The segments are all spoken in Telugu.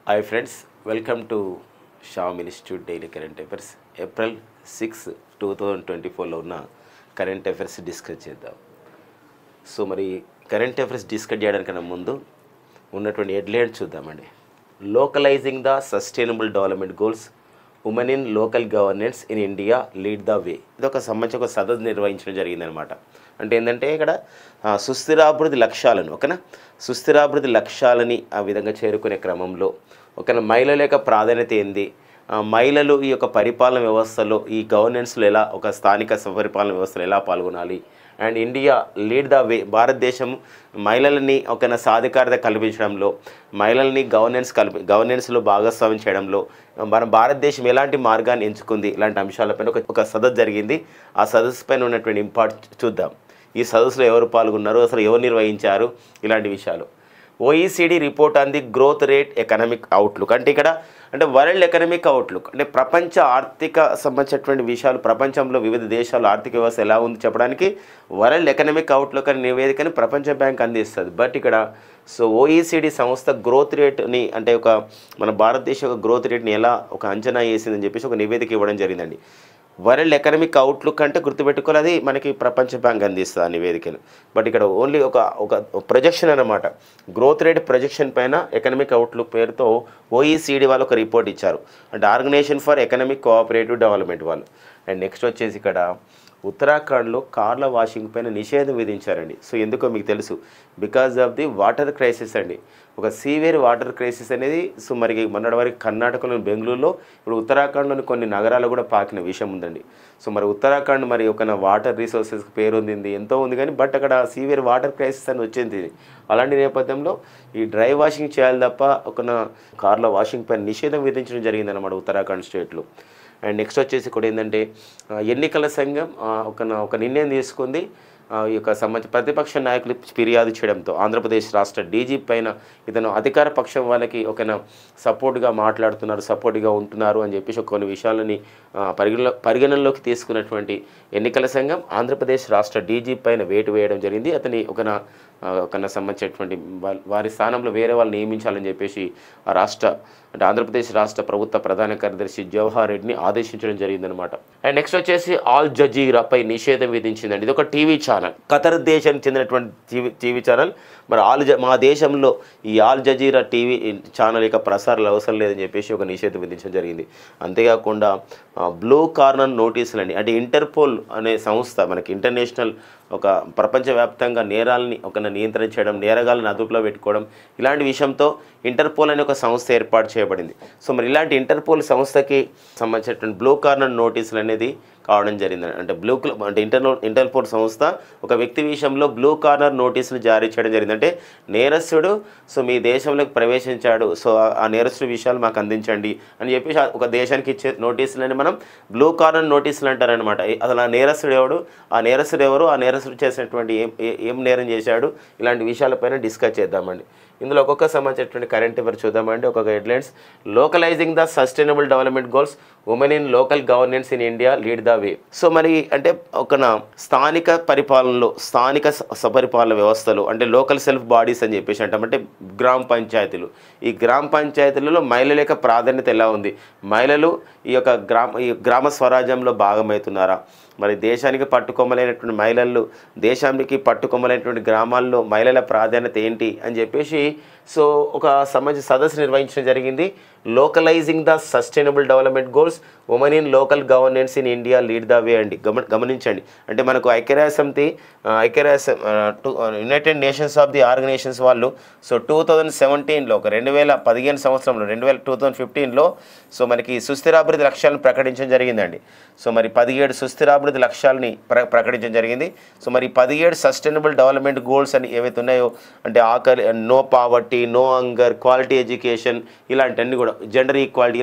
Hi friends, welcome to Sham Institute Daily Current Affairs. April 6, 2024లో ఉన్న కరెంట్ అఫైర్స్ డిస్కస్ చేద్దాం. సో మరి కరెంట్ అఫైర్స్ డిస్కస్ చేయడానికన్నా ముందు ఉన్నటువంటి హెడ్లైన్స్ చూద్దామండి. Localising the sustainable development goals, women in local governance in India lead the way. ఇది ఒక సంబంధించి ఒక సదస్సు నిర్వహించడం జరిగిందనమాట. అంటే ఏంటంటే ఇక్కడ సుస్థిరాభివృద్ధి లక్ష్యాలను సుస్థిరాభివృద్ధి లక్ష్యాలని ఆ విధంగా చేరుకునే క్రమంలో మహిళల యొక్క ప్రాధాన్యత ఏంది, మహిళలు ఈ యొక్క పరిపాలన వ్యవస్థలో ఈ గవర్నెన్స్లో ఎలా ఒక స్థానిక పరిపాలన వ్యవస్థలో ఎలా పాల్గొనాలి, అండ్ ఇండియా లీడ్ ద వే. భారతదేశం మహిళలని సాధికారత కల్పించడంలో, మహిళల్ని గవర్నెన్స్లో భాగస్వామ్యం చేయడంలో మన భారతదేశం ఎలాంటి మార్గాన్ని ఎంచుకుంది, ఇలాంటి అంశాలపైన ఒక సదస్సు జరిగింది. ఆ సదస్సు పైన ఉన్నటువంటి ఇంపార్ట్ చూద్దాం. ఈ సదస్సులో ఎవరు పాల్గొన్నారు, అసలు ఎవరు నిర్వహించారు, ఇలాంటి విషయాలు. OECD report on the growth rate economic outlook. అంటే ఇక్కడ వరల్డ్ ఎకనామిక్ అవుట్లుక్ అంటే ప్రపంచ ఆర్థిక సంబంధించినటువంటి విషయాలు, ప్రపంచంలో వివిధ దేశాల ఆర్థిక వ్యవస్థ ఎలా ఉంది చెప్పడానికి వరల్డ్ ఎకనామిక్ అవుట్లుక్ అనే నివేదికని ప్రపంచ బ్యాంక్ అందిస్తుంది. బట్ ఇక్కడ OECD సంస్థ గ్రోత్ రేట్ని మన భారతదేశ గ్రోత్ రేట్ని ఎలా అంచనా వేసిందని చెప్పేసి ఒక నివేదిక ఇవ్వడం జరిగిందండి. వరల్డ్ ఎకనామిక్ అవుట్లుక్ అంటే గుర్తుపెట్టుకోవాలి, అది మనకి ప్రపంచ బ్యాంక్ అందిస్తుంది ఆ నివేదికను. బట్ ఇక్కడ ఓన్లీ ఒక ప్రొజెక్షన్ అన్నమాట. గ్రోత్ రేట్ ప్రొజెక్షన్ పైన ఎకనామిక్ అవుట్లుక్ పేరుతో OECD వాళ్ళు ఒక రిపోర్ట్ ఇచ్చారు. అంటే organisation for economic cooperative development వాళ్ళు. అండ్ నెక్స్ట్ వచ్చేసి ఇక్కడ ఉత్తరాఖండ్లో కార్ల వాషింగ్ పైన నిషేధం విధించారండి. సో ఎందుకో మీకు తెలుసు, because of the water crisis అండి. ఒక సీవియర్ వాటర్ క్రైసిస్ అనేది మరి మొన్నటి వరకు కర్ణాటకలోని బెంగళూరులో, ఇప్పుడు ఉత్తరాఖండ్లోని కొన్ని నగరాలు కూడా పాకిన విషయం ఉందండి. సో మరి ఉత్తరాఖండ్ మరి వాటర్ రిసోర్సెస్కి పేరు ఉంది, ఎంతో ఉంది, కానీ బట్ అక్కడ సీవియర్ వాటర్ క్రైసిస్ అని వచ్చింది. అలాంటి నేపథ్యంలో ఈ డ్రై వాషింగ్ చేయాలి తప్ప కార్ల వాషింగ్ పైన నిషేధం విధించడం జరిగిందన్నమాట ఉత్తరాఖండ్ స్టేట్లో. అండ్ నెక్స్ట్ వచ్చేసి కూడా ఏంటంటే ఎన్నికల సంఘం ఒక నిర్ణయం తీసుకుంది. ఈ యొక్క ప్రతిపక్ష నాయకులు ఫిర్యాదు చేయడంతో ఆంధ్రప్రదేశ్ రాష్ట్ర డీజీ పైన ఇతను అధికార పక్షం వాళ్ళకి సపోర్ట్గా మాట్లాడుతున్నారు, సపోర్ట్గా ఉంటున్నారు అని చెప్పేసి కొన్ని విషయాలని పరిగణనలోకి తీసుకున్నటువంటి ఎన్నికల సంఘం ఆంధ్రప్రదేశ్ రాష్ట్ర డీజీ పైన వేటు వేయడం జరిగింది. అతని సంబంధించినటువంటి వారి స్థానంలో వేరే వాళ్ళు నియమించాలని చెప్పేసి ఆంధ్రప్రదేశ్ రాష్ట్ర ప్రభుత్వ ప్రధాన కార్యదర్శి జవహర్ రెడ్డిని ఆదేశించడం జరిగిందనమాట. అండ్ నెక్స్ట్ వచ్చేసి ఆల్ జజీరాపై నిషేధం విధించిందండి. ఇది ఒక టీవీ ఛానల్, ఖతర్ దేశానికి చెందినటువంటి టీవీ ఛానల్. మరి మా దేశంలో ఈ ఆల్ జజీరా టీవీ ఛానల్ యొక్క ప్రసారాలు అవసరం లేదని చెప్పేసి ఒక నిషేధం విధించడం జరిగింది. అంతేకాకుండా బ్లూ కార్నర్ నోటీసులు అండి, అంటే ఇంటర్పోల్ అనే సంస్థ మనకి ఇంటర్నేషనల్ ప్రపంచవ్యాప్తంగా నేరాలని నియంత్రించడం, నేరగాలను అదుపులో పెట్టుకోవడం, ఇలాంటి విషయంతో ఇంటర్పోల్ అనే ఒక సంస్థ ఏర్పాటు చేయబడింది. సో మరి ఇలాంటి ఇంటర్పోల్ సంస్థకి సంబంధించినటువంటి బ్లూ కార్నర్ నోటీసులు అనేది కావడం జరిగింది. అంటే ఇంటర్పోల్ సంస్థ ఒక వ్యక్తి విషయంలో బ్లూ కార్నర్ నోటీసులు జారీ చేయడం జరిగింది. అంటే నేరస్తుడు మీ దేశంలోకి ప్రవేశించాడు, సో ఆ నేరస్తుడి విషయాలు మాకు అందించండి అని చెప్పేసి ఒక దేశానికి ఇచ్చే నోటీసులని మనం బ్లూ కార్నర్ నోటీసులు అంటారనమాట. అసలు ఆ నేరస్తుడు ఎవరు, ఆ నేరస్తుడు చేసినటువంటి ఏం నేరం చేశాడు, ఇలాంటి విషయాలపైన డిస్కస్ చేద్దామండి. ఇందులో ఒక్కొక్క సంబంధించినటువంటి కరెంట్ అఫైర్ చూద్దామండి. ఒక్కొక్క headlines. Localising the sustainable development goals, women in local governance in India lead the way. So మరి స్థానిక పరిపాలనలో, స్థానిక సపరిపాలన వ్యవస్థలో లోకల్ సెల్ఫ్ బాడీస్ అని చెప్పేసి అంటే గ్రామ పంచాయతీలు. ఈ గ్రామ పంచాయతీలలో మహిళల యొక్క ప్రాధాన్యత ఎలా ఉంది, మహిళలు ఈ గ్రామ స్వరాజ్యంలో భాగమవుతున్నారా, మరి దేశానికి పట్టుకొమ్మలైనటువంటి మహిళలు, దేశానికి పట్టుకొమ్మలైనటువంటి గ్రామాల్లో మహిళల ప్రాధాన్యత ఏంటి అని చెప్పేసి ఒక సంబంధించిన సదస్సు నిర్వహించడం జరిగింది. Localising the sustainable development goals, women in local governance in India lead the way అండి. గమనించండి, అంటే మనకు ఐక్యరాజ్యసమితి United nations of the organisations వాళ్ళు 2017లో 2015 సంవత్సరంలో 2015లో మనకి సుస్థిరాభివృద్ధి లక్ష్యాలను ప్రకటించడం జరిగిందండి. సో మరి 17 సుస్థిరాభివృద్ధి లక్ష్యాలని ప్రకటించడం జరిగింది. సో మరి 17 సస్టైనబుల్ డెవలప్మెంట్ గోల్స్ అని ఏవైతే ఉన్నాయో, అంటే ఆకలి, no poverty, no hunger, quality education, ఇలాంటివన్నీ కూడా, జెండర్ ఈక్వాలిటీ,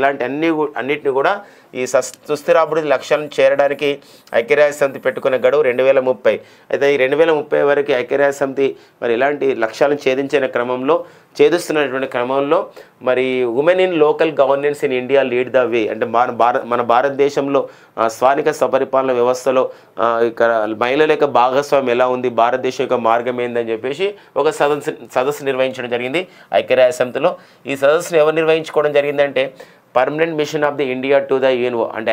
అన్నిటిని కూడా ఈ సుస్థిర అభివృద్ధి లక్ష్యాలను చేరడానికి ఐక్యరాజ్యసమితి పెట్టుకున్న గడువు 2030. అయితే ఈ 2030 వరకు ఐక్యరాజ్యసమితి మరి ఇలాంటి లక్ష్యాలను ఛేదిస్తున్నటువంటి క్రమంలో మరి women in local governance in India lead the వే, అంటే మన భారతదేశంలో స్థానిక స్వపరిపాలన వ్యవస్థలో ఇక్కడ మహిళల యొక్క భాగస్వామ్యం ఎలా ఉంది, భారతదేశం యొక్క మార్గం ఏందని చెప్పేసి ఒక సదస్సు నిర్వహించడం జరిగింది ఐక్యరాజ్యసమితిలో. ఈ సదస్సును ఎవరు నిర్వహించుకోవడం జరిగిందంటే permanent machine of the India to the UNO, అంటే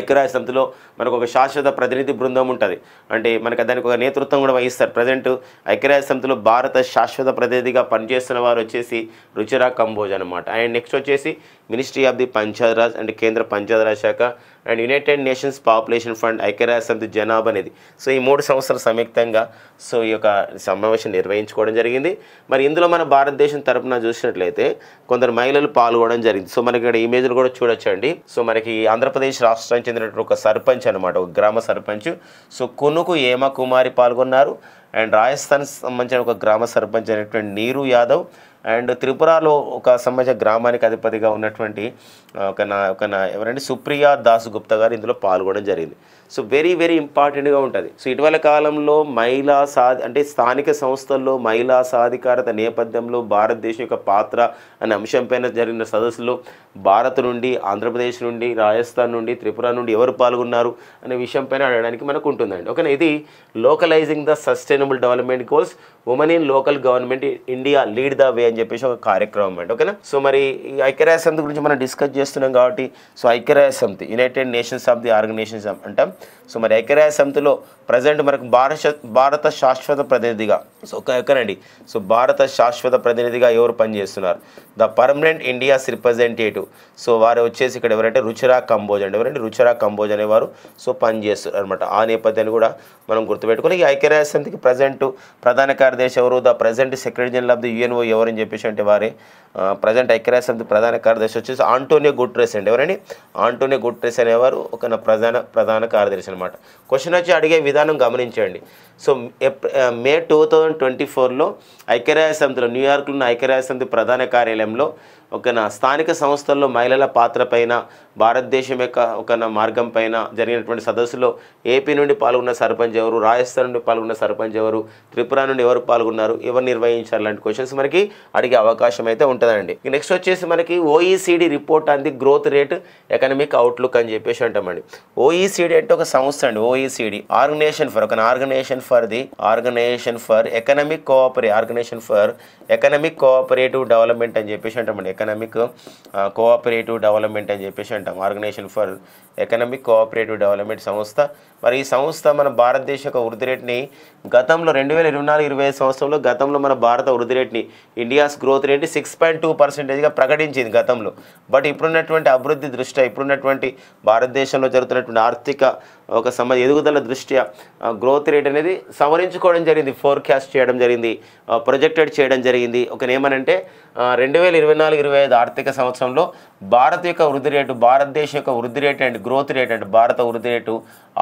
ఐక్యరాజ్యసమితిలో మనకు ఒక శాశ్వత ప్రతినిధి బృందం ఉంటుంది, అంటే మనకు దానికి ఒక నేతృత్వం కూడా వహిస్తారు. ప్రజెంట్ ఐక్యరాజ్యసమితిలో భారత శాశ్వత ప్రతినిధిగా పనిచేస్తున్న వారు వచ్చేసి రుచిరా కంబోజ్ అనమాట. అండ్ నెక్స్ట్ వచ్చేసి మినిస్ట్రీ ఆఫ్ ది పంచాయతీరాజ్ అంటే కేంద్ర పంచాయతీరాజ్ శాఖ and United nations population fund ఐక్యరాజ్యసమితి జనాభా అనేది. సో ఈ 3 సంస్థలు సంయుక్తంగా సో ఈ యొక్క సమావేశం నిర్వహించుకోవడం జరిగింది. మరి ఇందులో మన భారతదేశం తరపున చూసినట్లయితే కొందరు మహిళలు పాల్గొనడం జరిగింది. సో మనకి ఇక్కడ ఇమేజ్లు కూడా చూడొచ్చండి. సో మనకి ఆంధ్రప్రదేశ్ రాష్ట్రానికి చెందినటువంటి ఒక సర్పంచ్ అనమాట, ఒక గ్రామ సర్పంచ్. సో కునుకు ఏమ కుమారి పాల్గొన్నారు. అండ్ రాజస్థాన్ సంబంధించిన ఒక గ్రామ సర్పంచ్ అయినటువంటి నీరు యాదవ్ అండ్ త్రిపురలో ఒక సంబంధించిన గ్రామానికి అధిపతిగా ఉన్నటువంటి ఎవరంటే సుప్రియా దాస్ గుప్తా గారు ఇందులో పాల్గొనడం జరిగింది. సో వెరీ వెరీ ఇంపార్టెంట్గా ఉంటుంది. సో ఇటీవల కాలంలో అంటే స్థానిక సంస్థల్లో మహిళా సాధికారత నేపథ్యంలో భారతదేశం యొక్క పాత్ర అనే అంశంపైన జరిగిన సదస్సులో భారత్ నుండి, ఆంధ్రప్రదేశ్ నుండి, రాజస్థాన్ నుండి, త్రిపుర నుండి ఎవరు పాల్గొన్నారు అనే విషయంపైన అడగడానికి మనకు ఉంటుందండి. ఓకేనా, ఇది localising the sustainable development goals women in local government India lead the way అని చెప్పేసి ఒక కార్యక్రమం అండి. ఓకేనా, సో మరి ఈ ఐక్యరాజ్యసమితి గురించి మనం డిస్కస్ చేస్తున్నాం కాబట్టి సో ఐక్యరాజ్యసమితి United nations of the organisations అంటాం. సో మరి ఐక్యరాజ్యసమితిలో ప్రజెంట్ మనకు భారత శాశ్వత ప్రతినిధిగా సో భారత శాశ్వత ప్రతినిధిగా ఎవరు పనిచేస్తున్నారు? The permanent India's representative. So వారు వచ్చేసి ఇక్కడ ఎవరంటే రుచిరా కంబోజ్ అనేవారు సో పనిచేస్తారు అనమాట. ఆ నేపథ్యాన్ని కూడా మనం గుర్తుపెట్టుకుని ఈ ఐక్యరాజ్యసమితికి ప్రజెంట్ ప్రధాన కార్యదర్శి ఎవరు? The present secretary general of the UNO ఎవరని చెప్పేసి అంటే వారే ప్రజెంట్ ఐక్యరాజ్యసమితి ప్రధాన కార్యదర్శి వచ్చేసి ఆంటోనియో గుటెరెస్ అండి. ఎవరండి? ఆంటోనియో గుటెరెస్ అనేవారు ఒక ప్రధాన కార్యదర్శి అనమాట. క్వశ్చన్ వచ్చి అడిగే విధానం గమనించండి. సో మే 2024లో ఐక్యరాజ్యసమితిలో న్యూయార్క్లో ఉన్న ఐక్యరాజ్యసమితి ప్రధాన కార్యాలయంలో స్థానిక సంస్థల్లో మహిళల పాత్ర పైన భారతదేశం యొక్క మార్గం పైన జరిగినటువంటి సదస్సులో ఏపీ నుండి పాల్గొన్న సర్పంచ్ ఎవరు, రాజస్థాన్ నుండి పాల్గొన్న సర్పంచ్ ఎవరు, త్రిపుర నుండి ఎవరు పాల్గొన్నారు, ఎవరు నిర్వహించారు లాంటి క్వశ్చన్స్ మనకి అడిగే అవకాశం అయితే ఉంటుందండి. నెక్స్ట్ వచ్చేసి మనకి OECD report on the growth rate economic outlook అని చెప్పేసి అంటామండి. ఓఈసీడీ అంటే ఒక సంస్థ అండి. OECD organisation for economic cooperative development అని చెప్పేసి అంటామండి. ఎకనమిక్ కోఆపరేటివ్ డెవలప్మెంట్ అని చెప్పేసి అంటాం. Organisation for economic cooperative development సంస్థ. మరి ఈ సంస్థ మన భారతదేశ యొక్క వృద్ధి రేట్ని గతంలో 2024-25 సంవత్సరంలో గతంలో మన భారత వృద్ధి రేట్ని ఇండియాస్ గ్రోత్ రేట్ని 6.2%గా ప్రకటించింది గతంలో. బట్ ఇప్పుడున్నటువంటి అభివృద్ధి దృష్ట్యా, ఇప్పుడున్నటువంటి భారతదేశంలో జరుగుతున్నటువంటి ఆర్థిక ఎదుగుదల దృష్ట్యా గ్రోత్ రేట్ అనేది సవరించుకోవడం జరిగింది, ఫోర్కాస్ట్ చేయడం జరిగింది, ప్రొజెక్టెడ్ చేయడం జరిగింది. ఏమనంటే 2024-25 ఆర్థిక సంవత్సరంలో భారతదేశం యొక్క వృద్ధి రేటు అండ్ గ్రోత్ రేట్ అంటే భారత వృద్ధి రేటు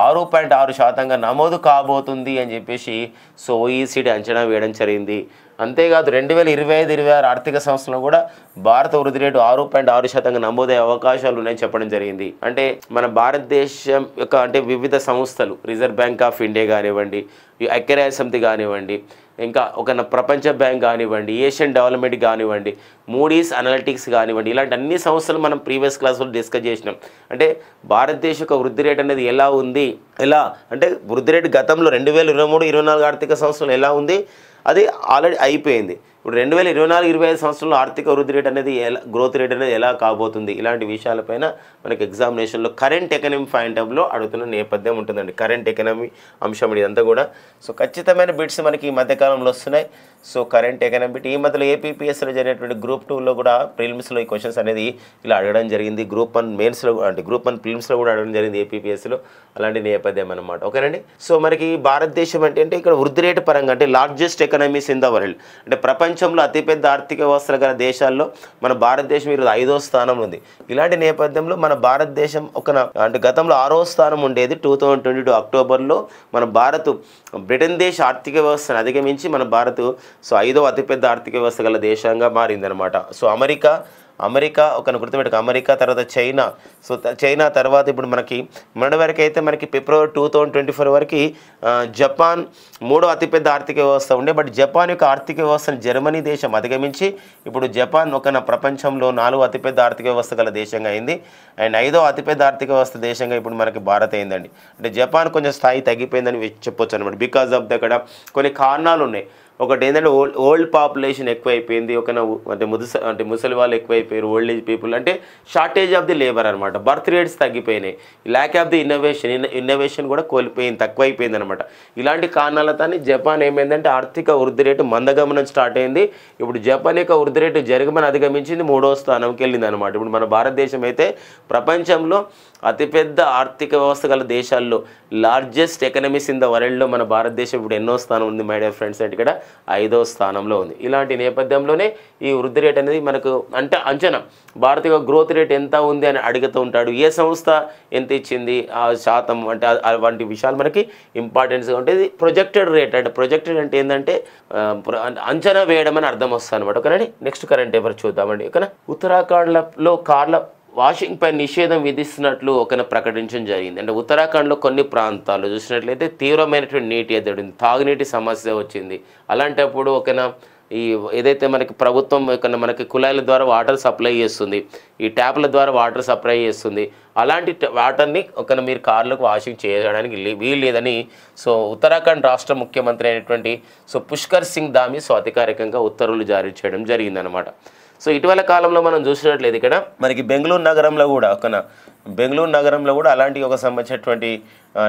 6.6% నమోదు కాబోతుంది అని చెప్పేసి సో ఓఈసీడీ అంచనా వేయడం జరిగింది. అంతేకాదు 2025-26 ఆర్థిక సంవత్సరంలో కూడా భారత వృద్ధి రేటు 6.6% నమోదయ్యే అవకాశాలు ఉన్నాయని చెప్పడం జరిగింది. అంటే మన భారతదేశం యొక్క వివిధ సంస్థలు, రిజర్వ్ బ్యాంక్ ఆఫ్ ఇండియా కానివ్వండి, ఐక్యరాజ్యసమితి కానివ్వండి, ఇంకా ప్రపంచ బ్యాంక్ కానివ్వండి, ఏషియన్ డెవలప్మెంట్ కానివ్వండి, మూడీస్ అనలిటిక్స్ కానివ్వండి, ఇలాంటి అన్ని సంస్థలు మనం ప్రీవియస్ క్లాస్లో డిస్కస్ చేసినాం. అంటే భారతదేశ యొక్క వృద్ధి రేట్ అనేది ఎలా ఉంది, వృద్ధి రేటు గతంలో 2023-24 ఆర్థిక సంవత్సరంలో ఎలా ఉంది, అది ఆల్రెడీ అయిపోయింది. ఇప్పుడు 2024-25 సంవత్సరంలో ఆర్థిక వృద్ధి రేట్ అనేది గ్రోత్ రేట్ అనేది ఎలా కాబోతుంది, ఇలాంటి విషయాలపైన మనకి ఎగ్జామినేషన్లో కరెంట్ ఎకనమీ పాయింట్ ఆఫ్ లో అడుగుతున్న నేపథ్యం ఉంటుందండి. కరెంట్ ఎకనమీ అంశం ఇదంతా కూడా. సో ఖచ్చితమైన బిట్స్ మనకి ఈ మధ్యకాలంలో వస్తున్నాయి. సో కరెంట్ ఎకనమీ బిట్ ఈ మధ్యలో ఏపీపీఎస్లో జరిగినటువంటి గ్రూప్ 2లో కూడా ప్రిలిమ్స్లో ఈ క్వశ్చన్స్ అనేది ఇలా అడగడం జరిగింది. గ్రూప్ 1 మెయిన్స్లో గ్రూప్ 1 ప్రిలిమ్స్లో కూడా అడగడం జరిగింది ఏపీపీఎస్లో. అలాంటి నేపథ్యం అన్నమాట. ఓకేనండి. సో మనకి భారతదేశం అంటే ఇక్కడ వృద్ధి రేటు పరంగా largest economies in the world, ప్రపంచంలో అతిపెద్ద ఆర్థిక వ్యవస్థలు గల దేశాల్లో మన భారతదేశం ఈరోజు 5వ స్థానంలో ఉంది. ఇలాంటి నేపథ్యంలో మన భారతదేశం గతంలో 6వ స్థానం ఉండేది. 2022 అక్టోబర్లో మన భారత్ బ్రిటన్ దేశ ఆర్థిక వ్యవస్థను అధిగమించి మన భారత్ సో 5వ అతిపెద్ద ఆర్థిక వ్యవస్థ గల దేశంగా మారిందనమాట. సో అమెరికా అమెరికా ఒక గుర్తుపెట్టుకో, అమెరికా తర్వాత చైనా. సో చైనా తర్వాత ఇప్పుడు మనకి మొన్నటి వరకు అయితే మనకి ఫిబ్రవరి 2024 వరకు జపాన్ మూడో అతిపెద్ద ఆర్థిక వ్యవస్థ ఉండే. బట్ జపాన్ యొక్క ఆర్థిక వ్యవస్థను జర్మనీ దేశం అధిగమించి ఇప్పుడు జపాన్ ఒక ప్రపంచంలో 4వ అతిపెద్ద ఆర్థిక వ్యవస్థ గల దేశంగా అయింది. అండ్ 5వ అతిపెద్ద ఆర్థిక వ్యవస్థ దేశంగా ఇప్పుడు మనకి భారత్ అయిందండి. అంటే జపాన్ కొంచెం స్థాయి తగ్గిపోయిందని చెప్పొచ్చు అనమాట. బికాజ్ ఆఫ్ అక్కడ కొన్ని కారణాలు ఉన్నాయి. ఒకటి ఏంటంటే ఓల్డ్ పాపులేషన్ ఎక్కువైపోయింది, అంటే ముసలి వాళ్ళు ఎక్కువైపోయారు, ఓల్డ్ ఏజ్ పీపుల్, అంటే షార్టేజ్ ఆఫ్ ది లేబర్ అనమాట. బర్త్ రేట్స్ తగ్గిపోయినాయి, ల్యాక్ ఆఫ్ ది ఇన్నోవేషన్ కూడా కోల్పోయింది, తక్కువైపోయింది అనమాట. ఇలాంటి కారణాలతో జపాన్ ఏమైందంటే ఆర్థిక వృద్ధి రేటు మందగమనం స్టార్ట్ అయింది. ఇప్పుడు జపాన్ యొక్క వృద్ధి రేటు జర్మనీ అధిగమించింది, 3వ స్థానంకి వెళ్ళింది అనమాట. ఇప్పుడు మన భారతదేశం అయితే ప్రపంచంలో అతిపెద్ద ఆర్థిక వ్యవస్థ గల దేశాల్లో లార్జెస్ట్ ఎకనమీస్ ఇన్ ద వరల్డ్లో మన భారతదేశం ఇప్పుడు ఎన్నో స్థానం ఉంది మై డియర్ ఫ్రెండ్స్ అంటే ఇక్కడ 5వ స్థానంలో ఉంది. ఇలాంటి నేపథ్యంలోనే ఈ వృద్ధి రేట్ అనేది మనకు అంటే అంచనా భారతీయ గ్రోత్ రేట్ ఎంత ఉంది అని అడుగుతూ ఉంటాడు. ఏ సంస్థ ఎంత ఇచ్చింది ఆ శాతం అంటే వంటి విషయాలు మనకి ఇంపార్టెన్స్గా ఉంటుంది. ప్రొజెక్టెడ్ రేట్ అంటే ప్రొజెక్టెడ్ అంటే ఏంటంటే అంచనా వేయడం అని అర్థం వస్తుంది అనమాట. ఓకేనండి. నెక్స్ట్ కరెంట్ పేపర్ చూద్దామండి. ఓకేనా. ఉత్తరాఖండ్లో కార్ల వాషింగ్ పై నిషేధం విధిస్తున్నట్లు ఒక ప్రకటించడం జరిగింది. అంటే ఉత్తరాఖండ్లో కొన్ని ప్రాంతాల్లో చూసినట్లయితే తీవ్రమైనటువంటి నీటి ఎద్దడి, తాగునీటి సమస్య వచ్చింది. అలాంటప్పుడు ఈ ఏదైతే మనకి ప్రభుత్వం మనకి కుళాయిల ద్వారా వాటర్ సప్లై చేస్తుంది, ఈ ట్యాప్ల ద్వారా వాటర్ సప్లై చేస్తుంది, అలాంటి వాటర్ని మీరు కార్లకు వాషింగ్ చేయడానికి వీలు లేదని ఉత్తరాఖండ్ రాష్ట్ర ముఖ్యమంత్రి అయినటువంటి పుష్కర్ సింగ్ ధామి అధికారికంగా ఉత్తర్వులు జారీ చేయడం జరిగిందనమాట. ఇటీవల కాలంలో మనం చూసినట్లయితే ఇక్కడ మనకి బెంగళూరు నగరంలో కూడా అలాంటి ఒక సంబంధించినటువంటి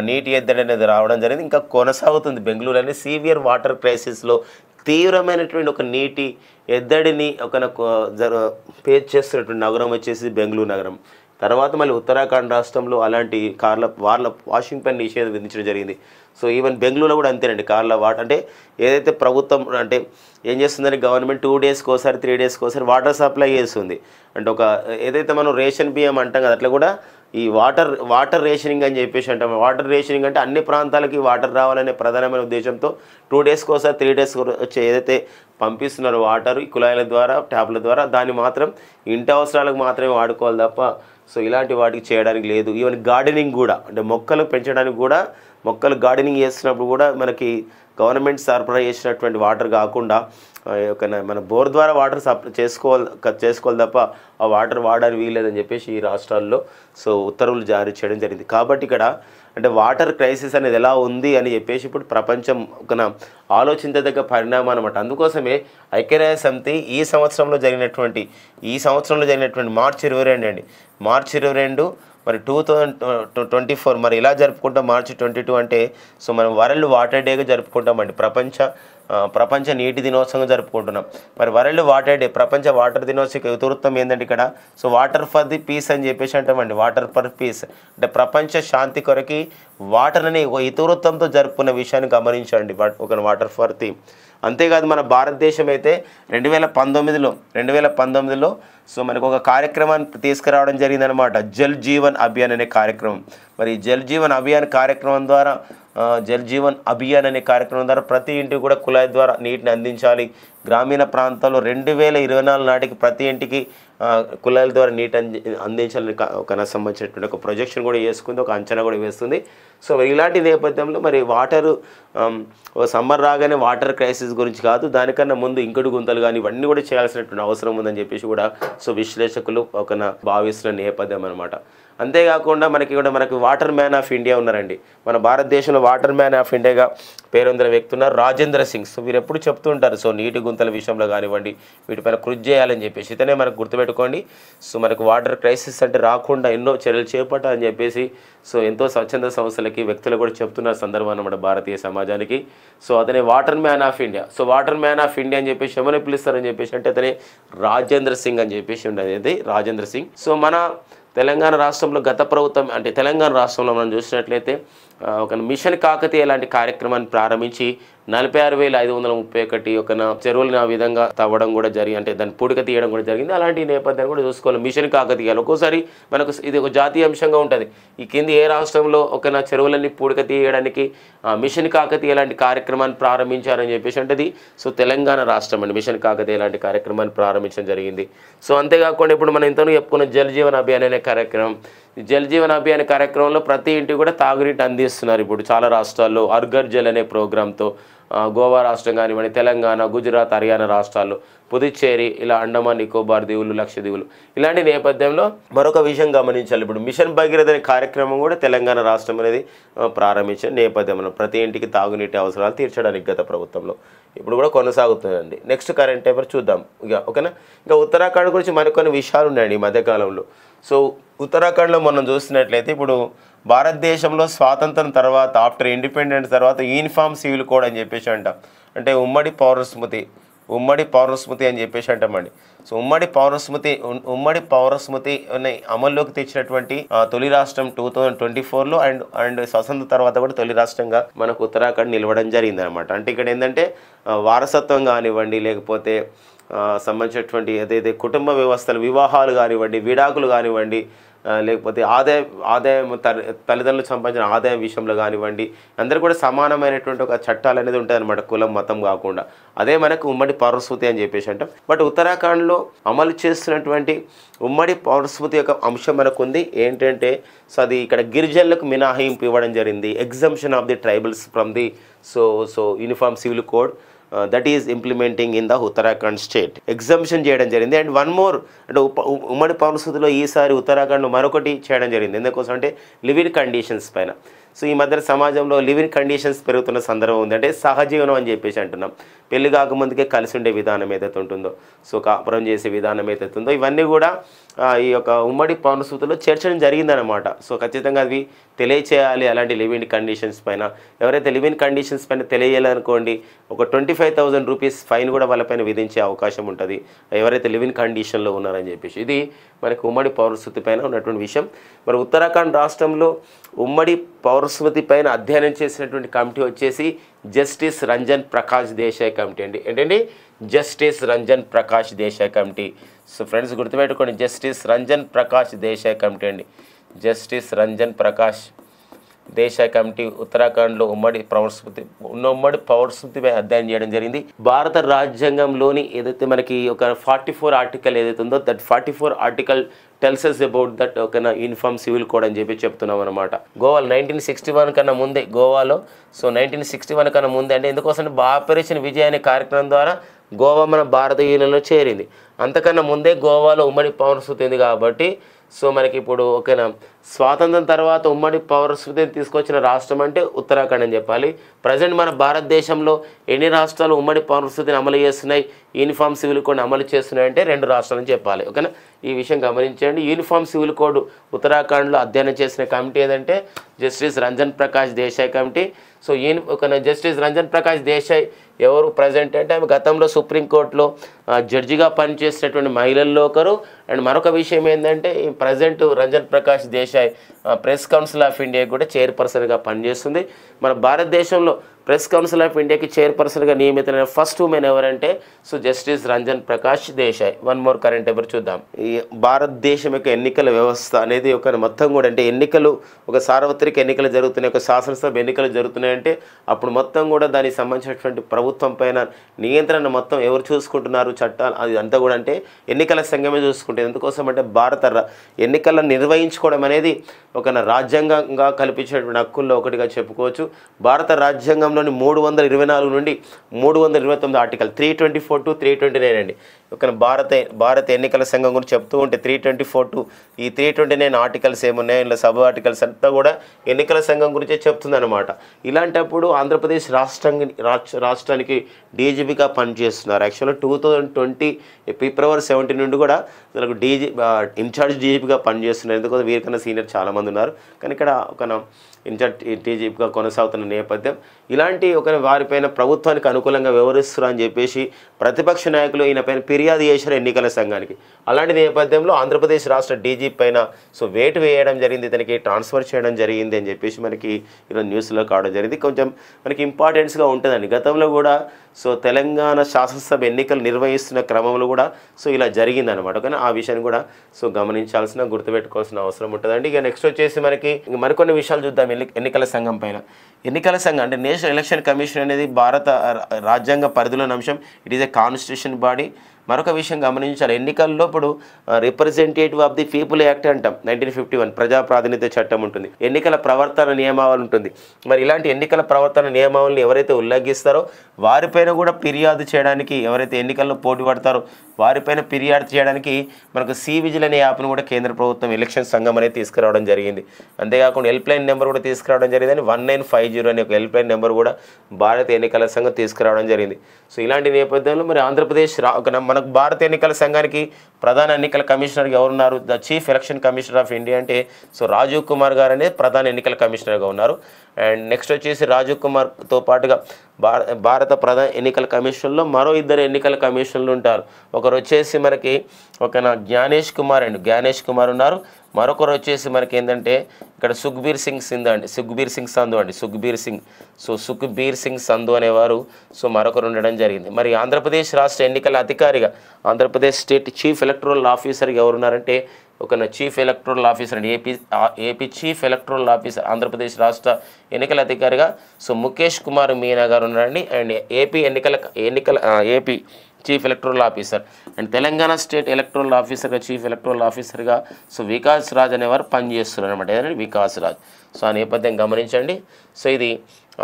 నీటి ఎద్దడి అనేది రావడం జరిగింది. ఇంకా కొనసాగుతుంది. బెంగళూరు అనేది సీవియర్ వాటర్ క్రైసిస్లో తీవ్రమైనటువంటి ఒక నీటి ఎద్దడిని ఫేస్ చేస్తున్నటువంటి నగరం వచ్చేసి బెంగళూరు నగరం. తర్వాత మళ్ళీ ఉత్తరాఖండ్ రాష్ట్రంలో అలాంటి వాళ్ళ వాషింగ్ పైన నిషేధం విధించడం జరిగింది. ఈవెన్ బెంగళూరులో కూడా అంతేనండి. కార్ల వాటర్ అంటే ఏదైతే ప్రభుత్వం అంటే ఏం చేస్తుందని గవర్నమెంట్ 2 డేస్కి ఒకసారి 3 డేస్కి ఒకసారి వాటర్ సప్లై చేస్తుంది. అంటే ఏదైతే మనం రేషన్ బియ్యం అంటాం కదా, అట్లా కూడా ఈ వాటర్ రేషనింగ్ అని చెప్పేసి అంటాం. వాటర్ రేషనింగ్ అంటే అన్ని ప్రాంతాలకి వాటర్ రావాలనే ప్రధానమైన ఉద్దేశంతో 2 డేస్కి ఒకసారి 3 డేస్కి వచ్చే ఏదైతే పంపిస్తున్నారో వాటర్ ఈ కుళాయిల ద్వారా ట్యాప్ల ద్వారా దాన్ని మాత్రం ఇంటి అవసరాలకు మాత్రమే వాడుకోవాలి తప్ప ఇలాంటి వాటికి చేయడానికి లేదు. ఈవెన్ గార్డెనింగ్ కూడా అంటే మొక్కలు పెంచడానికి కూడా గార్డెనింగ్ చేస్తున్నప్పుడు కూడా మనకి గవర్నమెంట్ సరఫరా చేసినటువంటి వాటర్ కాకుండా మన బోర్ ద్వారా వాటర్ చేసుకోవాలి తప్ప ఆ వాటర్ వాడడానికి వీల్లేదని చెప్పేసి ఈ రాష్ట్రాల్లో ఉత్తర్వులు జారీ చేయడం జరిగింది. కాబట్టి ఇక్కడ అంటే వాటర్ క్రైసిస్ అనేది ఎలా ఉంది అని చెప్పేసి ఇప్పుడు ప్రపంచం ఆలోచించదగ్గ పరిణామం అనమాట. అందుకోసమే ఐక్యరాజ్య సమితి ఈ సంవత్సరంలో జరిగినటువంటి మార్చి 22 అండి, మార్చి 22 మరి 2024 మరి ఇలా జరుపుకుంటాం. మార్చి 22 అంటే మనం వరల్డ్ వాటర్ డేగా జరుపుకుంటామండి. ప్రపంచ నీటి దినోత్సవంగా జరుపుకుంటున్నాం. మరి వరల్డ్ వాటర్ డే, ప్రపంచ వాటర్ దినోత్సవం ఇతివృత్తం ఏంటంటే ఇక్కడ వాటర్ ఫర్ ది పీస్ అని చెప్పేసి అంటామండి. వాటర్ ఫర్ పీస్ అంటే ప్రపంచ శాంతి కొరకి వాటర్ అనే ఇతివృత్తంతో జరుపుకున్న విషయాన్ని గమనించండి. Water for theme. అంతేకాదు మన భారతదేశం అయితే 2019లో మనకు ఒక కార్యక్రమాన్ని తీసుకురావడం జరిగిందనమాట. జల్ జీవన్ అభియాన్ అనే కార్యక్రమం. మరి జల్ జీవన్ అభియాన్ అనే కార్యక్రమం ద్వారా ప్రతి ఇంటికి కూడా కుళాయి ద్వారా నీటిని అందించాలి. గ్రామీణ ప్రాంతాల్లో 2024 నాటికి ప్రతి ఇంటికి కుళాయిల ద్వారా నీటి అందించాలని సంబంధించినటువంటి ఒక ప్రొజెక్షన్ కూడా వేసుకుంది, ఒక అంచనా కూడా వేస్తుంది. ఇలాంటి నేపథ్యంలో మరి సమ్మర్ రాగానే వాటర్ క్రైసిస్ గురించి కాదు, దానికన్నా ముందు ఇంకుడు గుంతలు కానీ ఇవన్నీ కూడా చేయాల్సినటువంటి అవసరం ఉందని చెప్పేసి కూడా విశ్లేషకులు భావిస్తున్న నేపథ్యం అనమాట. అంతేకాకుండా మనకి వాటర్ మ్యాన్ ఆఫ్ ఇండియా ఉన్నారండి. మన భారతదేశంలో వాటర్ మ్యాన్ ఆఫ్ ఇండియాగా పేరొందిన వ్యక్తి ఉన్నారు రాజేంద్ర సింగ్. వీరు ఎప్పుడు చెప్తూ ఉంటారు నీటి గుంతల విషయంలో కానివ్వండి వీటిపైన కృషి చేయాలని చెప్పేసి. ఇతనే మనకు గుర్తుపెట్టుకోండి. మనకు వాటర్ క్రైసిస్ అంటే రాకుండా ఎన్నో చర్యలు చేపట్టాలని చెప్పేసి ఎంతో స్వచ్ఛంద సంస్థలకి వ్యక్తులు కూడా చెప్తున్న సందర్భం అన్నమాట భారతీయ సమాజానికి. అతనే water man of India. Water man of India అని చెప్పేసి ఎవరిని పిలుస్తారని చెప్పేసి అంటే అతనే రాజేంద్ర సింగ్ అని చెప్పేసి ఉండేది రాజేంద్ర సింగ్. మన తెలంగాణ రాష్ట్రంలో గత ప్రభుత్వం అంటే తెలంగాణ రాష్ట్రంలో మనం చూసినట్లయితే ఒక మిషన్ కాకతీయ లాంటి కార్యక్రమాన్ని ప్రారంభించి 46,531 ఒక చెరువులను ఆ విధంగా తవ్వడం కూడా జరిగి అంటే దాన్ని పూడిక తీయడం కూడా జరిగింది. అలాంటి నేపథ్యాన్ని కూడా చూసుకోవాలి. మిషన్ కాకతీయాలు ఒక్కోసారి మనకు ఇది ఒక జాతీయ అంశంగా ఉంటుంది. ఈ కింది ఏ రాష్ట్రంలో ఒక చెరువులన్నీ పూడిక తీయడానికి మిషన్ కాకతీయ లాంటి కార్యక్రమాన్ని ప్రారంభించారని చెప్పేసి అంటే సో తెలంగాణ రాష్ట్రం అండి మిషన్ కాకతీయ లాంటి కార్యక్రమాన్ని ప్రారంభించడం జరిగింది. సో అంతేకాకుండా ఇప్పుడు మనం ఇంతలో చెప్పుకున్న జల్ జీవన్ అభియాన్ అనే కార్యక్రమం, జల్ జీవన్ అభియాన్ కార్యక్రమంలో ప్రతి ఇంటికి కూడా తాగునీటి అందిస్తున్నారు. ఇప్పుడు చాలా రాష్ట్రాల్లో అర్ఘర్ జల్ అనే ప్రోగ్రాంతో గోవా రాష్ట్రం కానివ్వండి, తెలంగాణ, గుజరాత్, హర్యానా రాష్ట్రాల్లో, పుదుచ్చేరి, ఇలా అండమాన్ నికోబార్ దీవులు, లక్షద్వీపులు, ఇలాంటి నేపథ్యంలో మరొక విషయం గమనించాలి. ఇప్పుడు మిషన్ భగీరథ అనే కార్యక్రమం కూడా తెలంగాణ రాష్ట్రం అనేది ప్రారంభించిన నేపథ్యంలో ప్రతి ఇంటికి తాగునీటి అవసరాలు తీర్చడానికి గత ప్రభుత్వంలో ఇప్పుడు కూడా కొనసాగుతుందండి. నెక్స్ట్ కరెంట్ అఫైర్ చూద్దాం. ఓకేనా. ఇంకా ఉత్తరాఖండ్ గురించి మరికొన్ని విషయాలు ఉన్నాయండి ఈ మధ్యకాలంలో. సో ఉత్తరాఖండ్లో మనం చూసినట్లయితే ఇప్పుడు భారతదేశంలో స్వాతంత్రం తర్వాత ఆఫ్టర్ ఇండిపెండెన్స్ తర్వాత యూనిఫామ్ సివిల్ కోడ్ అని చెప్పేసి అంటాం. అంటే ఉమ్మడి పౌరస్మృతి అని చెప్పేసి అంటామండి. సో ఉమ్మడి పౌరస్మృతి అమల్లోకి తెచ్చినటువంటి తొలి రాష్ట్రం 2024లో అండ్ స్వతంత్ర తర్వాత కూడా తొలి రాష్ట్రంగా మనకు ఉత్తరాఖండ్ నిలవడం జరిగింది అనమాట. అంటే ఇక్కడ ఏంటంటే వారసత్వం కానివ్వండి, లేకపోతే సంబంధించినటువంటి ఏదైతే కుటుంబ వ్యవస్థలు, వివాహాలు కానివ్వండి, విడాకులు కానివ్వండి, లేకపోతే ఆదాయం తల్లిదండ్రులకు సంబంధించిన ఆదాయం విషయంలో కానివ్వండి, అందరూ కూడా సమానమైనటువంటి ఒక చట్టాలు అనేది ఉంటాయి అనమాట, కులం మతం కాకుండా. అదే మనకు ఉమ్మడి పౌరస్మృతి అని చెప్పేసి అంటాం. బట్ ఉత్తరాఖండ్లో అమలు చేస్తున్నటువంటి ఉమ్మడి పౌరస్మృతి యొక్క అంశం మనకు ఉంది ఏంటంటే, సో అది ఇక్కడ గిరిజనులకు మినహాయింపు ఇవ్వడం జరిగింది. Exemption of the tribals from the so uniform civil code that is implementing in the Uttarakhand state. Exemption చేయడం జరిగింది. అండ్ వన్ మోర్ అంటే ఉమ్మడి పౌరస్మృతిలో ఈసారి ఉత్తరాఖండ్లో మరొకటి చేయడం జరిగింది. ఎందుకోసం అంటే లివింగ్ కండిషన్స్ పైన. సో ఈ మధ్య సమాజంలో లివింగ్ కండిషన్స్ పెరుగుతున్న సందర్భం ఉంది. అంటే సహజీవనం అని చెప్పేసి అంటున్నాం. పెళ్లి కాకముందుకే కలిసి ఉండే విధానం ఏదైతే ఉంటుందో, సో కాపురం చేసే విధానం ఏదైతే ఉందో, ఇవన్నీ కూడా ఈ యొక్క ఉమ్మడి పౌరస్మృతిలో చేర్చడం జరిగిందనమాట. సో ఖచ్చితంగా అవి తెలియచేయాలి. అలాంటి లివింగ్ కండిషన్స్ పైన ఎవరైతే లివింగ్ కండిషన్స్ పైన తెలియాలనుకోండి, ఒక 25,000 రూపీస్ ఫైన్ కూడా వాళ్ళపైన విధించే అవకాశం ఉంటుంది, ఎవరైతే లివింగ్ కండిషన్లో ఉన్నారని చెప్పేసి. ఇది మనకి ఉమ్మడి పౌరస్మృతి పైన ఉన్నటువంటి విషయం. మరి ఉత్తరాఖండ్ రాష్ట్రంలో ఉమ్మడి పౌరస్మృతి పైన అధ్యయనం చేసినటువంటి కమిటీ వచ్చేసి జస్టిస్ రంజన్ ప్రకాష్ దేశాయ్ కమిటీ అండి. ఏంటండి? Justice Ranjan Prakash Desai committee. So friends గుర్తుపెట్టుకోండి, జస్టిస్ రంజన్ ప్రకాష్ దేశాయ్ కమిటీ అండి. జస్టిస్ రంజన్ ప్రకాష్ దేశాయ్ కమిటీ ఉత్తరాఖండ్లో ఉమ్మడి పౌరస్మృతిపై అధ్యయనం చేయడం జరిగింది. భారత రాజ్యాంగంలోని ఏదైతే మనకి ఒక 44 ఆర్టికల్ ఏదైతే ఉందో, that 44 article tells us about that ఒక యూనిఫామ్ సివిల్ కోడ్ అని చెప్పి చెప్తున్నాం అనమాట. గోవాలో 1961 కన్నా ముందే, గోవాలో 1961 కన్నా ముందే, అంటే ఎందుకోసం ఆపరేషన్ విజయ్ అనే కార్యక్రమం ద్వారా గోవా మన భారత యూనియన్లో చేరింది. అంతకన్నా ముందే గోవాలో ఉమ్మడి పౌరస్మృతి ఉంది కాబట్టి సో మనకి ఇప్పుడు ఓకేనా, స్వాతంత్రం తర్వాత ఉమ్మడి పౌరస్మృతిని తీసుకొచ్చిన రాష్ట్రం అంటే ఉత్తరాఖండ్ అని చెప్పాలి. ప్రజెంట్ మన భారతదేశంలో ఎన్ని రాష్ట్రాలు ఉమ్మడి పౌరస్మృతిని అమలు చేస్తున్నాయి, యూనిఫామ్ సివిల్ కోడ్ అమలు చేస్తున్నాయి అంటే 2 రాష్ట్రాలని చెప్పాలి. ఓకేనా, ఈ విషయం గమనించండి. యూనిఫామ్ సివిల్ కోడ్ ఉత్తరాఖండ్లో అధ్యయనం చేసిన కమిటీ ఏదంటే justice Ranjan Prakash Desai committee. So justice Ranjan Prakash Desai ఎవరు ప్రజెంట్ అంటే ఆమె గతంలో సుప్రీంకోర్టులో జడ్జిగా పనిచేసినటువంటి మహిళల్లో ఒకరు. అండ్ మరొక విషయం ఏంటంటే ఈ present Ranjan Prakash Desai press council of India కూడా చైర్పర్సన్గా పనిచేస్తుంది. మన భారతదేశంలో ప్రెస్ కౌన్సిల్ ఆఫ్ ఇండియాకి చైర్పర్సన్గా నియమితులైన ఫస్ట్ ఉమెన్ ఎవరంటే so justice Ranjan Prakash Desai. One more current affair చూద్దాం. ఈ భారతదేశం యొక్క ఎన్నికల వ్యవస్థ అనేది ఒక మొత్తం కూడా అంటే ఎన్నికలు ఒక సార్వత్రిక ఎన్నికలు జరుగుతున్నాయి, ఒక శాసనసభ ఎన్నికలు జరుగుతున్నాయంటే అప్పుడు మొత్తం కూడా దానికి సంబంధించినటువంటి ప్రభుత్వం పైన నియంత్రణ మొత్తం ఎవరు చూసుకుంటున్నారు, చట్టాలు అది అంతా కూడా అంటే ఎన్నికల సంఘమే చూసుకుంటుంది. ఎందుకోసం అంటే భారత ఎన్నికలను నిర్వహించుకోవడం అనేది ఒక రాజ్యాంగంగా కల్పించినటువంటి హక్కుల్లో ఒకటిగా చెప్పుకోవచ్చు. భారత రాజ్యాంగంలోని 324 నుండి 329 ఆర్టికల్ 324 to 329 అండి. ఒక భారత ఎన్నికల సంఘం గురించి చెప్తూ ఉంటే 324 to ఈ 329 ఆర్టికల్స్ ఏమున్నాయి, ఇలా సబ్ ఆర్టికల్స్ అంతా కూడా ఎన్నికల సంఘం గురించే చెప్తుందన్నమాట. ఇలాంటప్పుడు ఆంధ్రప్రదేశ్ రాష్ట్రానికి డీజీపీగా పనిచేస్తున్నారు. యాక్చువల్గా 2020 ఫిబ్రవరి 17 నుండి కూడా వీళ్ళకు ఇన్ఛార్జ్ డీజీపీగా పనిచేస్తున్నారు. ఎందుకంటే వీరికన్నా సీనియర్ చాలామంది ఉన్నారు, కానీ ఇక్కడ ఒక ఇన్ఛార్జ్ డీజీపీగా కొనసాగుతున్న నేపథ్యం. ఇలా ఇలాంటి ఒక వారిపైన ప్రభుత్వానికి అనుకూలంగా వ్యవహరిస్తున్నారు అని చెప్పేసి ప్రతిపక్ష నాయకులు ఈయనపైన ఫిర్యాదు చేశారు ఎన్నికల సంఘానికి. అలాంటి నేపథ్యంలో ఆంధ్రప్రదేశ్ రాష్ట్ర డీజీ పైన సో వేటు వేయడం జరిగింది, ఇతనికి ట్రాన్స్ఫర్ చేయడం జరిగింది అని చెప్పేసి మనకి ఈరోజు న్యూస్లో కావడం జరిగింది. కొంచెం మనకి ఇంపార్టెన్స్గా ఉంటుందండి. గతంలో కూడా సో తెలంగాణ శాసనసభ ఎన్నికలు నిర్వహిస్తున్న క్రమంలో కూడా సో ఇలా జరిగిందనమాట. కానీ ఆ విషయాన్ని కూడా సో గమనించాల్సిన, గుర్తుపెట్టుకోవాల్సిన అవసరం ఉంటుందండి. ఇక నెక్స్ట్ వచ్చేసి మనకి మరికొన్ని విషయాలు చూద్దాం ఎన్నికల సంఘం పైన. ఎన్నికల సంఘం అంటే నేషనల్ ఎలక్షన్ కమిషన్ అనేది భారత రాజ్యాంగ పరిధిలోని అంశం. It is a constitution body. మరొక విషయం గమనించాలి, ఎన్నికల్లో ఇప్పుడు representative of the people act అంటాం 1951 ప్రజా ప్రాతినిధ్య చట్టం ఉంటుంది, ఎన్నికల ప్రవర్తన నియమావళి ఉంటుంది. మరి ఇలాంటి ఎన్నికల ప్రవర్తన నియమావళిని ఎవరైతే ఉల్లంఘిస్తారో వారిపైన కూడా ఫిర్యాదు చేయడానికి, ఎవరైతే ఎన్నికల్లో పోటీ పడతారో వారిపైన ఫిర్యాదు చేయడానికి మనకు సి-విజిల్ అనే యాప్ను కూడా కేంద్ర ప్రభుత్వం ఎలక్షన్ సంఘం అనేది తీసుకురావడం జరిగింది. అంతేకాకుండా హెల్ప్ లైన్ నెంబర్ కూడా తీసుకురావడం జరిగింది. 1950 అనే ఒక హెల్ప్ లైన్ నెంబర్ కూడా భారత ఎన్నికల సంఘం తీసుకురావడం జరిగింది. సో ఇలాంటి నేపథ్యంలో మరి ఆంధ్రప్రదేశ్ మనకు భారత ఎన్నికల సంఘానికి ప్రధాన ఎన్నికల కమిషనర్గా ఎవరున్నారు? The chief election commissioner of India అంటే సో రాజీవ్ కుమార్ గారు అనేది ప్రధాన ఎన్నికల కమిషనర్గా ఉన్నారు. అండ్ నెక్స్ట్ వచ్చేసి రాజీవ్ కుమార్తో పాటుగా భారత ప్రధాన ఎన్నికల కమిషన్లో మరో 2 ఎన్నికల కమిషన్లు ఉంటారు. ఒకరు వచ్చేసి మనకి జ్ఞానేష్ కుమార్ ఉన్నారు. మరొకరు వచ్చేసి మనకి ఏంటంటే ఇక్కడ సుఖ్బీర్ సింగ్ సంధు అనేవారు సో మరొకరు ఉండడం జరిగింది. మరి ఆంధ్రప్రదేశ్ రాష్ట్ర ఎన్నికల అధికారిగా ఆంధ్రప్రదేశ్ స్టేట్ చీఫ్ ఎలక్టరల్ ఆఫీసర్గా ఎవరున్నారంటే చీఫ్ ఎలక్టరల్ ఆఫీసర్ అండి, AP chief electoral officer Andhra Pradesh రాష్ట్ర ఎన్నికల అధికారిగా సో ముఖేష్ కుమార్ మీనా గారు ఉన్నారండి. And AP chief electoral officer and Telangana state electoral ఆఫీసర్గా చీఫ్ ఎలక్టరల్ ఆఫీసర్గా సో వికాస్ రాజ్ అనేవారు పనిచేస్తున్నారు అనమాట. ఏదంటే వికాస్ రాజ్. సో ఆ నేపథ్యం గమనించండి. సో ఇది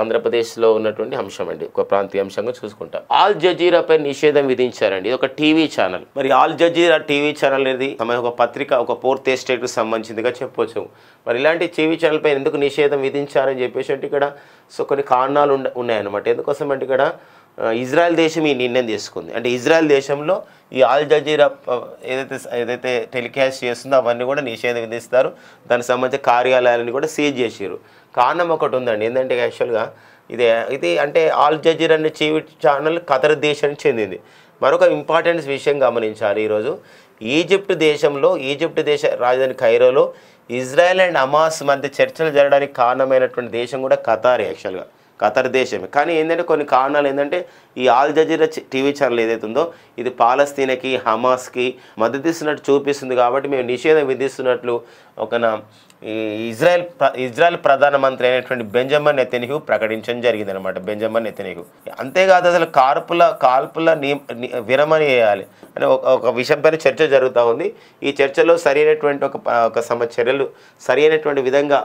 ఆంధ్రప్రదేశ్లో ఉన్నటువంటి అంశం అండి, ఒక ప్రాంతీయ అంశంగా చూసుకుంటాం. ఆల్ జజీరాపై నిషేధం విధించారండి. ఇది ఒక టీవీ ఛానల్. మరి ఆల్ జజీరా టీవీ ఛానల్ అనేది ఒక పత్రిక, ఒక ఫోర్త్ ఎస్టేట్కి సంబంధించిందిగా చెప్పవచ్చు. మరి ఇలాంటి టీవీ ఛానల్ పై ఎందుకు నిషేధం విధించారని చెప్పేసి అంటే ఇక్కడ సో కొన్ని కారణాలు ఉన్నాయన్నమాట. ఎందుకోసం అంటే ఇక్కడ ఇజ్రాయెల్ దేశం ఈ నిర్ణయం తీసుకుంది. అంటే ఇజ్రాయెల్ దేశంలో ఈ ఆల్ జజీరా ఏదైతే టెలికాస్ట్ చేస్తుందో అవన్నీ కూడా నిషేధం విధిస్తారు. దానికి సంబంధించిన కార్యాలయాలను కూడా సీజ్ చేసారు. కారణం ఒకటి ఉందండి, ఏంటంటే యాక్చువల్గా ఇది అంటే ఆల్ జజీరా అనే టీవీ ఛానల్ ఖతర్ దేశానికి చెందింది. మరొక ఇంపార్టెంట్ విషయం గమనించాలి. ఈరోజు ఈజిప్ట్ దేశ రాజధాని కైరోలో ఇజ్రాయెల్ అండ్ హమాస్ మధ్య చర్చలు జరగడానికి కారణమైనటువంటి దేశం కూడా ఖతార్. యాక్చువల్గా ఖతర్ దేశమే. కానీ ఏంటంటే కొన్ని కారణాలు ఏంటంటే ఈ ఆల్ జజీరా టీవీ ఛానల్ ఏదైతే ఉందో ఇది పాలస్తీనాకి హమాస్కి మద్దతు ఇస్తున్నట్టు చూపిస్తుంది. కాబట్టి మేము నిషేధం విధిస్తున్నట్లు ఈ ఇజ్రాయెల్ ప్రధానమంత్రి అయినటువంటి బెంజమిన్ నెతన్యాహు ప్రకటించడం జరిగింది అనమాట. Benjamin Netanyahu. అంతేకాదు అసలు కాల్పుల విరమణ చేయాలి అని ఒక విషయం పైన చర్చ జరుగుతూ ఉంది. ఈ చర్చలో చర్యలు సరైనటువంటి విధంగా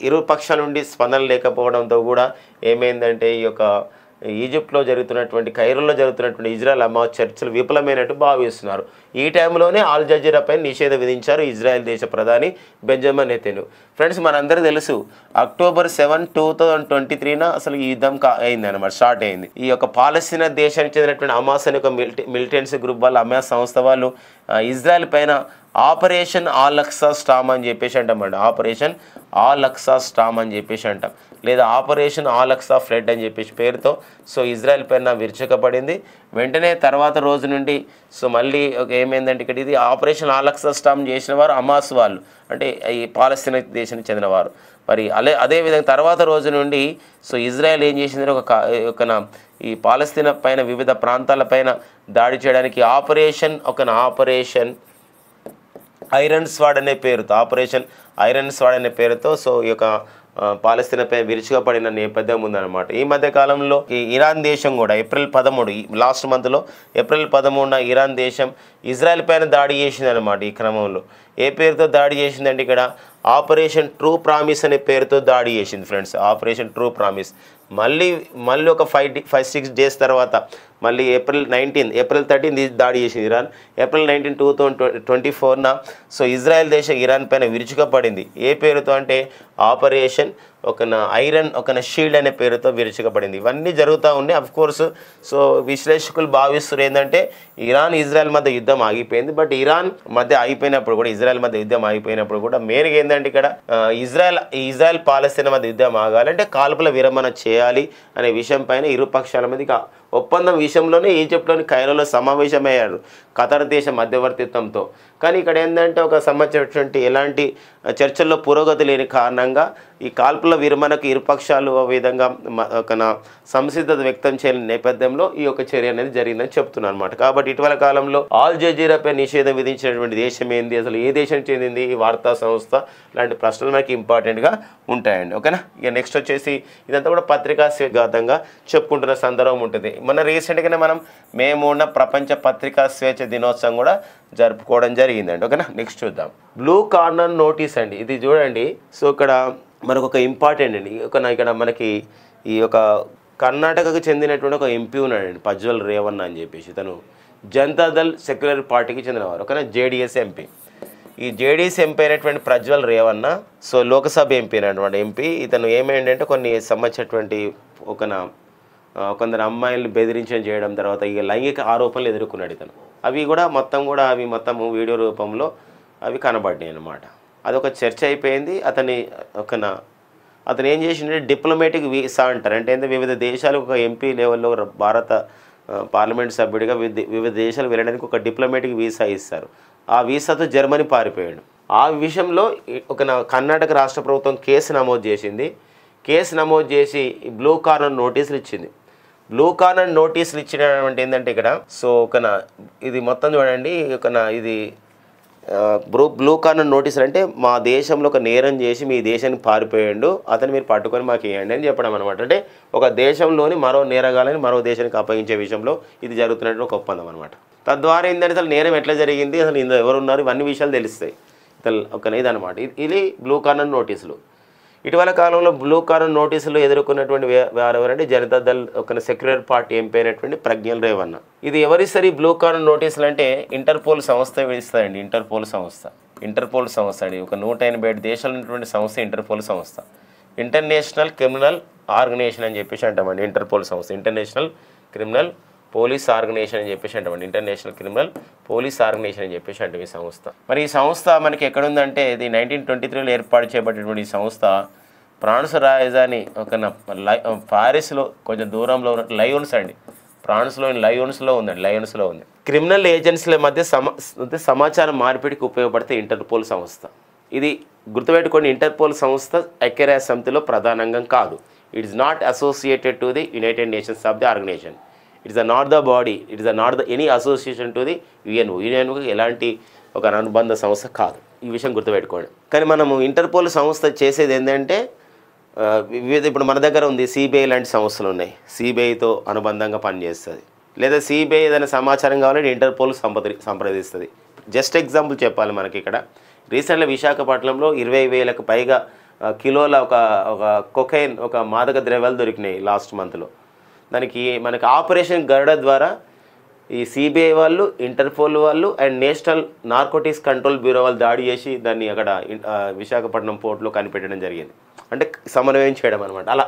ఇరు పక్షాల నుండి స్పందన లేకపోవడంతో కూడా ఏమైందంటే ఈ యొక్క ఈజిప్ట్లో జరుగుతున్నటువంటి కైరోలో జరుగుతున్నటువంటి ఇజ్రాయెల్ హమాస్ చర్చలు విఫలమైనట్టు భావిస్తున్నారు. ఈ టైంలోనే ఆల్ జజీరాపై నిషేధం విధించారు ఇజ్రాయెల్ దేశ ప్రధాని బెంజమిన్ నెతన్యాహు. ఫ్రెండ్స్, మనందరూ తెలుసు October 7, 2023 అసలు ఈ యుద్ధం అయిందన్నమాట, స్టార్ట్ అయింది. ఈ యొక్క పాలస్తీనా దేశానికి చెందినటువంటి హమాస్ అనే ఒక మిలిటెన్సీ గ్రూప్ వాళ్ళు, హమాస్ సంస్థ వాళ్ళు ఇజ్రాయెల్ పైన ఆపరేషన్ ఆల్ అక్సా స్టామ్ అని చెప్పేసి అంటామండి. ఆపరేషన్ ఆల్ అక్సా స్టామ్ అని చెప్పేసి అంటాం, లేదా ఆపరేషన్ ఆల్ అక్సా ఫ్లడ్ అని చెప్పేసి పేరుతో సో ఇజ్రాయెల్ పైన విరుచుకపడింది. వెంటనే తర్వాత రోజు నుండి సో మళ్ళీ ఏమైందంటే ఇక్కడ ఇది ఆపరేషన్ ఆల్ అక్సా స్టామ్ చేసిన వారు హమాస్ వాళ్ళు, అంటే ఈ పాలస్తీనా దేశానికి చెందినవారు. మరి అదేవిధంగా తర్వాత రోజు నుండి సో ఇజ్రాయెల్ ఏం చేసిందంటే ఈ పాలస్తీనా పైన వివిధ ప్రాంతాలపైన దాడి చేయడానికి ఆపరేషన్ ఐరన్ స్వాడ్ అనే పేరుతో సో ఈ యొక్క పాలస్తీనాపై విరుచుగా పడిన నేపథ్యం ఉందన్నమాట. ఈ మధ్య కాలంలో ఈ ఇరాన్ దేశం కూడా April 13 లాస్ట్ మంత్లో April 13 ఇరాన్ దేశం ఇజ్రాయెల్ పైన దాడి చేసిందనమాట. ఈ క్రమంలో ఏ పేరుతో దాడి చేసిందంటే ఇక్కడ ఆపరేషన్ ట్రూ ప్రామిస్ అనే పేరుతో దాడి చేసింది ఫ్రెండ్స్. ఆపరేషన్ ట్రూ ప్రామిస్ మళ్ళీ ఒక 5-6 డేస్ తర్వాత మళ్ళీ April 13 దాడి చేసింది ఇరాన్. April 19, 2024 సో ఇజ్రాయెల్ దేశం ఇరాన్ పైన విరుచుగా పడింది. ఏ పేరుతో అంటే ఆపరేషన్ ఐరన్ షీల్డ్ అనే పేరుతో విరుచుకపడింది. ఇవన్నీ జరుగుతూ ఉన్నాయి. అఫ్ కోర్స్ సో విశ్లేషకులు భావిస్తున్నారు ఏంటంటే ఇరాన్ ఇజ్రాయెల్ మధ్య యుద్ధం ఆగిపోయింది. బట్ ఇరాన్ మధ్య ఆగిపోయినప్పుడు కూడా, ఇజ్రాయెల్ మధ్య యుద్ధం ఆగిపోయినప్పుడు కూడా మెయిన్గా ఏంటంటే ఇక్కడ ఇజ్రాయెల్ పాలస్తీనా మధ్య యుద్ధం ఆగాలంటే కాల్పుల విరమణ చేయాలి అనే విషయం పైన ఇరు పక్షాల మధ్య ఒప్పందం విషయంలోనే ఈజిప్ట్లోని కైరోలో సమావేశమయ్యారు ఖతార్ దేశ మధ్యవర్తిత్వంతో. కానీ ఇక్కడ ఏంటంటే ఒక సంబంధించినటువంటి ఎలాంటి చర్చల్లో పురోగతి లేని కారణంగా ఈ కాల్పుల విరమణకు ఇరుపక్షాలు ఆ విధంగా ఒక సంసిద్ధత వ్యక్తం చేయని నేపథ్యంలో ఈ యొక్క చర్య అనేది జరిగిందని చెప్తున్నాను అనమాట. కాబట్టి ఇటీవల కాలంలో ఆల్ జజీరాపై నిషేధం విధించినటువంటి దేశం ఏంది, అసలు ఏ దేశం చెందింది ఈ వార్తా సంస్థ, ఇలాంటి ప్రశ్నలు మనకి ఇంపార్టెంట్గా ఉంటాయండి. ఓకేనా. ఇక నెక్స్ట్ వచ్చేసి ఇదంతా కూడా పత్రికా స్వేచ్ఛాతంగా చెప్పుకుంటున్న సందర్భం ఉంటుంది. మన రీసెంట్గానే మనం మే 3న ప్రపంచ పత్రికా స్వేచ్ఛ దినోత్సవం కూడా జరుపుకోవడం జరిగిందండి. ఓకేనా. నెక్స్ట్ చూద్దాం. బ్లూ కార్నర్ నోటీస్ అండి. ఇది చూడండి. సో ఇక్కడ మనకు ఒక ఇంపార్టెంట్ అండి. ఇక్కడ మనకి ఈ యొక్క కర్ణాటకకు చెందినటువంటి ఒక ఎంపీ ఉన్నాడండి, ప్రజ్వల్ రేవన్న అని చెప్పేసి. తను జనతాదళ్ సెక్యులర్ పార్టీకి చెందినవారు. ఓకేనా. JDS MP. ఈ జేడీఎస్ ఎంపీ అయినటువంటి ప్రజ్వల్ రేవన్న సో లోక్సభ ఎంపీ అయినటువంటి ఎంపీ. ఇతను ఏమైందంటే కొన్ని సంబంధించినటువంటి కొందరు అమ్మాయిలు బెదిరించడం చేయడం, తర్వాత ఇక లైంగిక ఆరోపణలు ఎదుర్కొన్నాడు ఇతను. అవి మొత్తం వీడియో రూపంలో అవి కనబడినాయి అన్నమాట. అదొక చర్చ అయిపోయింది. అతను ఏం చేసిండే డిప్లొమాటిక్ వీసా అంటారు. అంటే వివిధ దేశాలకు ఒక ఎంపీ లెవెల్లో భారత పార్లమెంట్ సభ్యుడిగా వివిధ దేశాలు వెళ్ళడానికి ఒక డిప్లొమాటిక్ వీసా ఇస్తారు. ఆ వీసాతో జర్మనీ పారిపోయాడు. ఆ విషయంలో కర్ణాటక రాష్ట్ర ప్రభుత్వం కేసు నమోదు చేసింది. కేసు నమోదు చేసి బ్లూ కార్నర్ నోటీసులు ఇచ్చింది. బ్లూ కార్నర్ నోటీసులు ఇచ్చినటువంటి ఏంటంటే ఇక్కడ సో ఇది మొత్తం చూడండి. ఇది బ్లూ కార్నర్ నోటీసులు అంటే మా దేశంలో ఒక నేరం చేసి మీ దేశానికి పారిపోయాడు, అతను మీరు పట్టుకొని మాకు ఇవ్వండి అని చెప్పడం అనమాట. అంటే ఒక దేశంలోని మరో నేరగాలని మరో దేశానికి అప్పగించే విషయంలో ఇది జరుగుతున్నట్టు ఒక ఒప్పందం అనమాట. తద్వారా ఏంటంటే అసలు నేరం ఎట్లా జరిగింది, అసలు ఇందులో ఎవరున్నారు, ఇవన్నీ విషయాలు తెలుస్తాయి. ఇదనమాట. ఇది బ్లూ కార్నర్ నోటీసులు. ఇటీవల కాలంలో బ్లూ కార్నర్ నోటీసులు ఎదుర్కొన్నటువంటి వారు ఎవరంటే జనతాదళ్ సెక్యులర్ పార్టీ ఎంపీ అయినటువంటి ప్రజ్వల్ రేవన్న. ఇది ఎవరిస్తారు ఈ బ్లూ కార్నర్ నోటీసులు అంటే ఇంటర్పోల్ సంస్థ ఇస్తారండి. ఇంటర్పోల్ సంస్థ అండి. 187 దేశాలు ఉన్నటువంటి సంస్థ ఇంటర్పోల్ సంస్థ. ఇంటర్నేషనల్ క్రిమినల్ ఆర్గనైజేషన్ అని చెప్పేసి అంటామండి. ఇంటర్పోల్ సంస్థ ఇంటర్నేషనల్ క్రిమినల్ పోలీస్ ఆర్గనైజేషన్ అని చెప్పేసి అంటామండి. ఇంటర్నేషనల్ క్రిమినల్ పోలీస్ ఆర్గనైజేషన్ అని చెప్పేసి అంటే ఈ సంస్థ. మరి ఈ సంస్థ మనకి ఎక్కడుందంటే ఇది 1923లో ఏర్పాటు చేయబడినటువంటి ఈ సంస్థ ఫ్రాన్స్ రాజధాని పారిస్లో కొంచెం దూరంలో ఉన్న లయోన్స్ అండి. లయోన్స్లో ఉంది. క్రిమినల్ ఏజెన్సీల మధ్య సమాచారం మార్పిడికి ఉపయోగపడితే ఇంటర్పోల్ సంస్థ. ఇది గుర్తుపెట్టుకోండి. ఇంటర్పోల్ సంస్థ ఐక్యరాజ్య సమితిలో ప్రధానంగా కాదు. It is not associated to the united nations of the organisation. It is not the body, it is not the any association to the యుఎన్ఓకి ఎలాంటి ఒక అనుబంధ సంస్థ కాదు. ఈ విషయం గుర్తుపెట్టుకోండి. కానీ మనము ఇంటర్పోల్ సంస్థ చేసేది ఏంటంటే ఇప్పుడు మన దగ్గర ఉంది సిబిఐ లాంటి సంస్థలు ఉన్నాయి. సిబిఐతో అనుబంధంగా పనిచేస్తుంది. లేదా సిబిఐ ఏదైనా సమాచారం కావాలంటే ఇంటర్పోల్ సంప్రదిస్తుంది. జస్ట్ ఎగ్జాంపుల్ చెప్పాలి మనకి ఇక్కడ రీసెంట్గా విశాఖపట్నంలో 20,000కు పైగా కిలోల ఒక కొకైన్ మాదక ద్రవ్యాలు దొరికినాయి లాస్ట్ మంత్లో. దానికి మనకి ఆపరేషన్ గరుడ ద్వారా ఈ సిబిఐ వాళ్ళు, ఇంటర్పోల్ వాళ్ళు and national narcotics control bureau వాళ్ళు దాడి చేసి దాన్ని అక్కడ విశాఖపట్నం పోర్టులో కనిపెట్టడం జరిగింది. అంటే సమన్వయం చేయడం అనమాట. అలా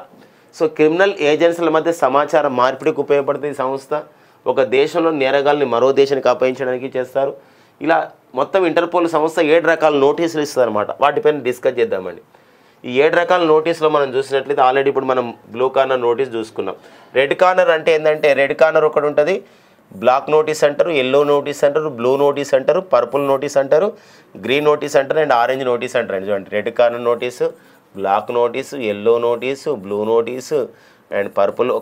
సో క్రిమినల్ ఏజెన్సీల మధ్య సమాచారం మార్పిడికి ఉపయోగపడుతుంది ఈ సంస్థ. ఒక దేశంలో నేరగాల్ని మరో దేశానికి అప్పగించడానికి చేస్తారు. ఇలా మొత్తం ఇంటర్పోల్ సంస్థ 7 రకాల నోటీసులు ఇస్తుంది అనమాట. వాటిపైన డిస్కస్ చేద్దామండి. ఈ 7 రకాల నోటీసులో మనం చూసినట్లయితే ఆల్రెడీ ఇప్పుడు మనం బ్లూ కార్నర్ నోటీస్ చూసుకున్నాం. రెడ్ కార్నర్ అంటే ఏంటంటే రెడ్ కార్నర్ ఒకటి ఉంటుంది, బ్లాక్ నోటీస్ అంటారు, ఎల్లో నోటీస్ అంటారు, బ్లూ నోటీస్ అంటారు, పర్పుల్ నోటీస్ అంటారు, గ్రీన్ నోటీస్ అంటారు అండ్ ఆరెంజ్ నోటీస్ అంటారు. చూడండి, red corner notice, black notice, yellow notice, blue notice and purple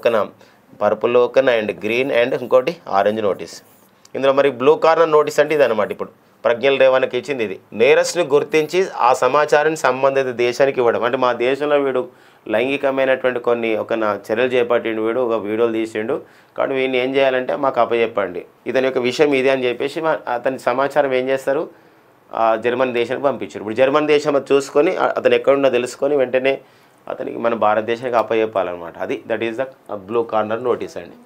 and green and ఇంకోటి ఆరెంజ్ నోటీస్. ఇందులో మరి బ్లూ కార్నర్ నోటీస్ అంటే ఇదన్నమాట. ఇప్పుడు ప్రజ్వల్ రేవన్నకి ఇచ్చింది ఇది. నేరస్ని గుర్తించి ఆ సమాచారాన్ని సంబంధిత దేశానికి ఇవ్వడం. అంటే మా దేశంలో వీడు లైంగికమైనటువంటి కొన్ని చర్యలు చేపట్టిండు, వీడు ఒక వీడియోలు తీసిండు, కాబట్టి వీడిని ఏం చేయాలంటే మాకు అప్పచెప్పండి, ఇతని యొక్క విషయం ఇది అని చెప్పేసి అతని సమాచారం ఏం చేస్తారు, జర్మన్ దేశానికి పంపించారు. ఇప్పుడు జర్మన్ దేశం అది చూసుకొని అతను ఎక్కడున్నా తెలుసుకొని వెంటనే అతనికి మన భారతదేశానికి అప్పచెప్పాలన్నమాట. That is the blue corner notice అండి.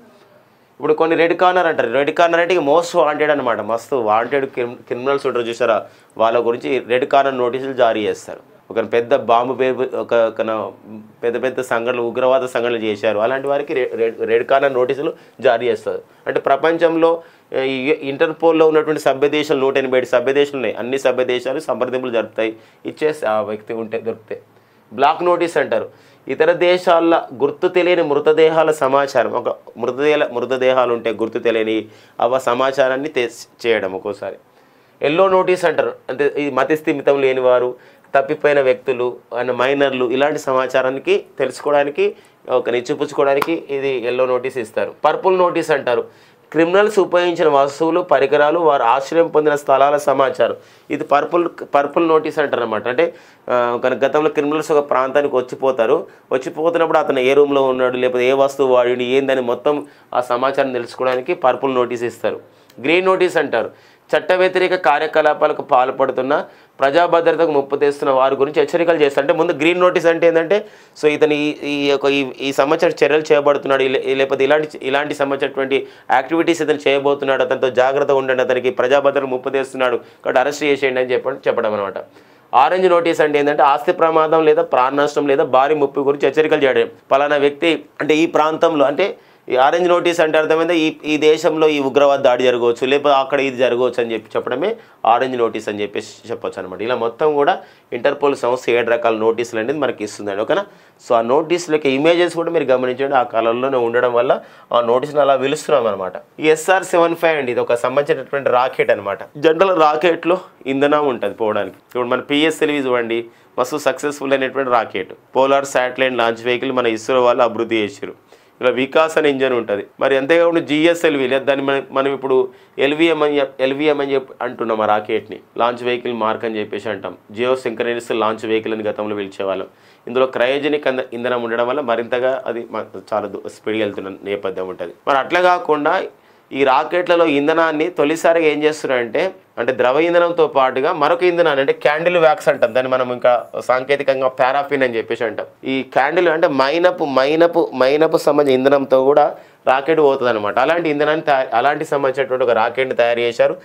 ఇప్పుడు కొన్ని రెడ్ కార్నర్ అంటారు. రెడ్ కార్నర్ అంటే మోస్ట్ వాంటెడ్ అనమాట. మస్తు వాంటెడ్ క్రిమినల్స్ ఉంటారు చూసారా, వాళ్ళ గురించి రెడ్ కార్నర్ నోటీసులు జారీ చేస్తారు. ఒక పెద్ద బాంబు ఒక పెద్ద పెద్ద సంఘటనలు ఉగ్రవాద సంఘటనలు చేశారు అలాంటి వారికి రెడ్ కార్నర్ నోటీసులు జారీ చేస్తారు. అంటే ప్రపంచంలో ఇంటర్పోల్లో ఉన్నటువంటి సభ్య దేశాలు 187 సభ్య దేశాలు ఉన్నాయి. అన్ని సభ్య దేశాలు సంప్రదింపులు జరుపుతాయి, ఇచ్చేసి ఆ వ్యక్తి ఉంటే దొరికితే. బ్లాక్ నోటీస్ అంటారు. ఇతర దేశాల గుర్తు తెలియని మృతదేహాల సమాచారం, ఒక మృతదేహాలు ఉంటే గుర్తు తెలియని సమాచారాన్ని చేయడం ఒక్కోసారి. ఎల్లో నోటీస్ అంటారు. అంటే ఈ మతి స్థిమితం లేని వారు, తప్పిపోయిన వ్యక్తులు అండ్ మైనర్లు ఇలాంటి సమాచారానికి తెలుసుకోవడానికి నిచ్చిపుచ్చుకోవడానికి ఇది ఎల్లో నోటీస్ ఇస్తారు. పర్పుల్ నోటీస్ అంటారు. క్రిమినల్స్ ఉపయోగించిన వస్తువులు, పరికరాలు, వారు ఆశ్రయం పొందిన స్థలాల సమాచారం. ఇది పర్పుల్ నోటీస్ అంటారు అనమాట. అంటే గతంలో క్రిమినల్స్ ఒక ప్రాంతానికి వచ్చిపోతున్నప్పుడు అతను ఏ రూమ్లో ఉన్నాడు, లేకపోతే ఏ వస్తువు వాడి ఏందని మొత్తం ఆ సమాచారం తెలుసుకోవడానికి పర్పుల్ నోటీస్ ఇస్తారు. గ్రీన్ నోటీస్ అంటారు. చట్ట వ్యతిరేక కార్యకలాపాలకు పాల్పడుతున్న, ప్రజా భద్రతకు ముప్పు తెస్తున్న వారి గురించి హెచ్చరికలు చేస్తారు. అంటే ముందు గ్రీన్ నోటీస్ అంటే ఏంటంటే సో ఇతను ఈ సంబంధించిన చర్యలు చేయబడుతున్నాడు, లేకపోతే ఇలాంటి సంబంధించినటువంటి యాక్టివిటీస్ ఇతను చేయబోతున్నాడు, అతనితో జాగ్రత్తగా ఉండండి, అతనికి ప్రజా భద్రతకు ముప్పు తెస్తున్నాడు కాబట్టి అరెస్ట్ చేసేయండి అని చెప్పడం అనమాట. ఆరెంజ్ నోటీస్ అంటే ఏంటంటే ఆస్తి ప్రమాదం లేదా ప్రాణ నష్టం లేదా భారీ ముప్పు గురించి హెచ్చరికలు చేయడం. పలానా వ్యక్తి అంటే ఈ ప్రాంతంలో, అంటే ఈ ఆరెంజ్ నోటీస్ అంటే అర్థమైందా ఈ దేశంలో ఈ ఉగ్రవాద దాడి జరగవచ్చు, లేకపోతే అక్కడ ఇది జరగవచ్చు అని చెప్పడమే ఆరెంజ్ నోటీస్ అని చెప్పేసి చెప్పొచ్చు అనమాట. ఇలా మొత్తం కూడా ఇంటర్పోల్ సంస్థ 7 రకాల నోటీసులు అనేది మనకి ఇస్తుందండి. ఓకేనా. సో ఆ నోటీసులకి ఇమేజెస్ కూడా మీరు గమనించండి, ఆ కలర్లోనే ఉండడం వల్ల ఆ నోటీసులు అలా పిలుస్తున్నాం అనమాట. ఈ SR-75 అండి, ఇది ఒక సంబంధించినటువంటి రాకెట్ అనమాట. జనరల్ రాకెట్లో ఇంధనం ఉంటుంది పోవడానికి. ఇప్పుడు మన PSLV చూడండి, మస్తు సక్సెస్ఫుల్ అయినటువంటి rocket. Polar satellite launch vehicle మన ఇస్రో వాళ్ళు అభివృద్ధి చేశారు. ఇలా వికాస్ అనే ఇంజన్ ఉంటుంది. మరి అంతేకాకుండా GSLV లేదా దాన్ని మనం ఇప్పుడు LVM అని చెప్పి అంటున్నాం. ఆ రాకెట్ని లాంచ్ వెహికల్ మార్క్ అని చెప్పేసి అంటాం. జియో సింక్రనస్ లాంచ్ వెహికల్ అని గతంలో పిలిచేవాళ్ళం. ఇందులో క్రయోజనిక్ ఇంధనం ఉండడం వల్ల మరింతగా అది చాలా స్పీడ్గా వెళ్తున్న నేపథ్యం ఉంటుంది. మరి అట్లా కాకుండా ఈ రాకెట్లలో ఇంధనాన్ని తొలిసారిగా ఏం చేస్తున్నారంటే, అంటే ద్రవ ఇంధనంతో పాటుగా మరొక ఇంధనాన్ని, అంటే క్యాండిల్ వ్యాక్స్ అంటాం దాన్ని, మనం ఇంకా సాంకేతికంగా పారాఫిన్ అని చెప్పేసి అంటాం. ఈ క్యాండిల్ అంటే మైనపు సంబంధించిన ఇంధనంతో కూడా రాకెట్ పోతుంది అనమాట. అలాంటి ఇంధనాన్ని అలాంటి సంబంధించినటువంటి ఒక రాకెట్ని తయారు చేశారు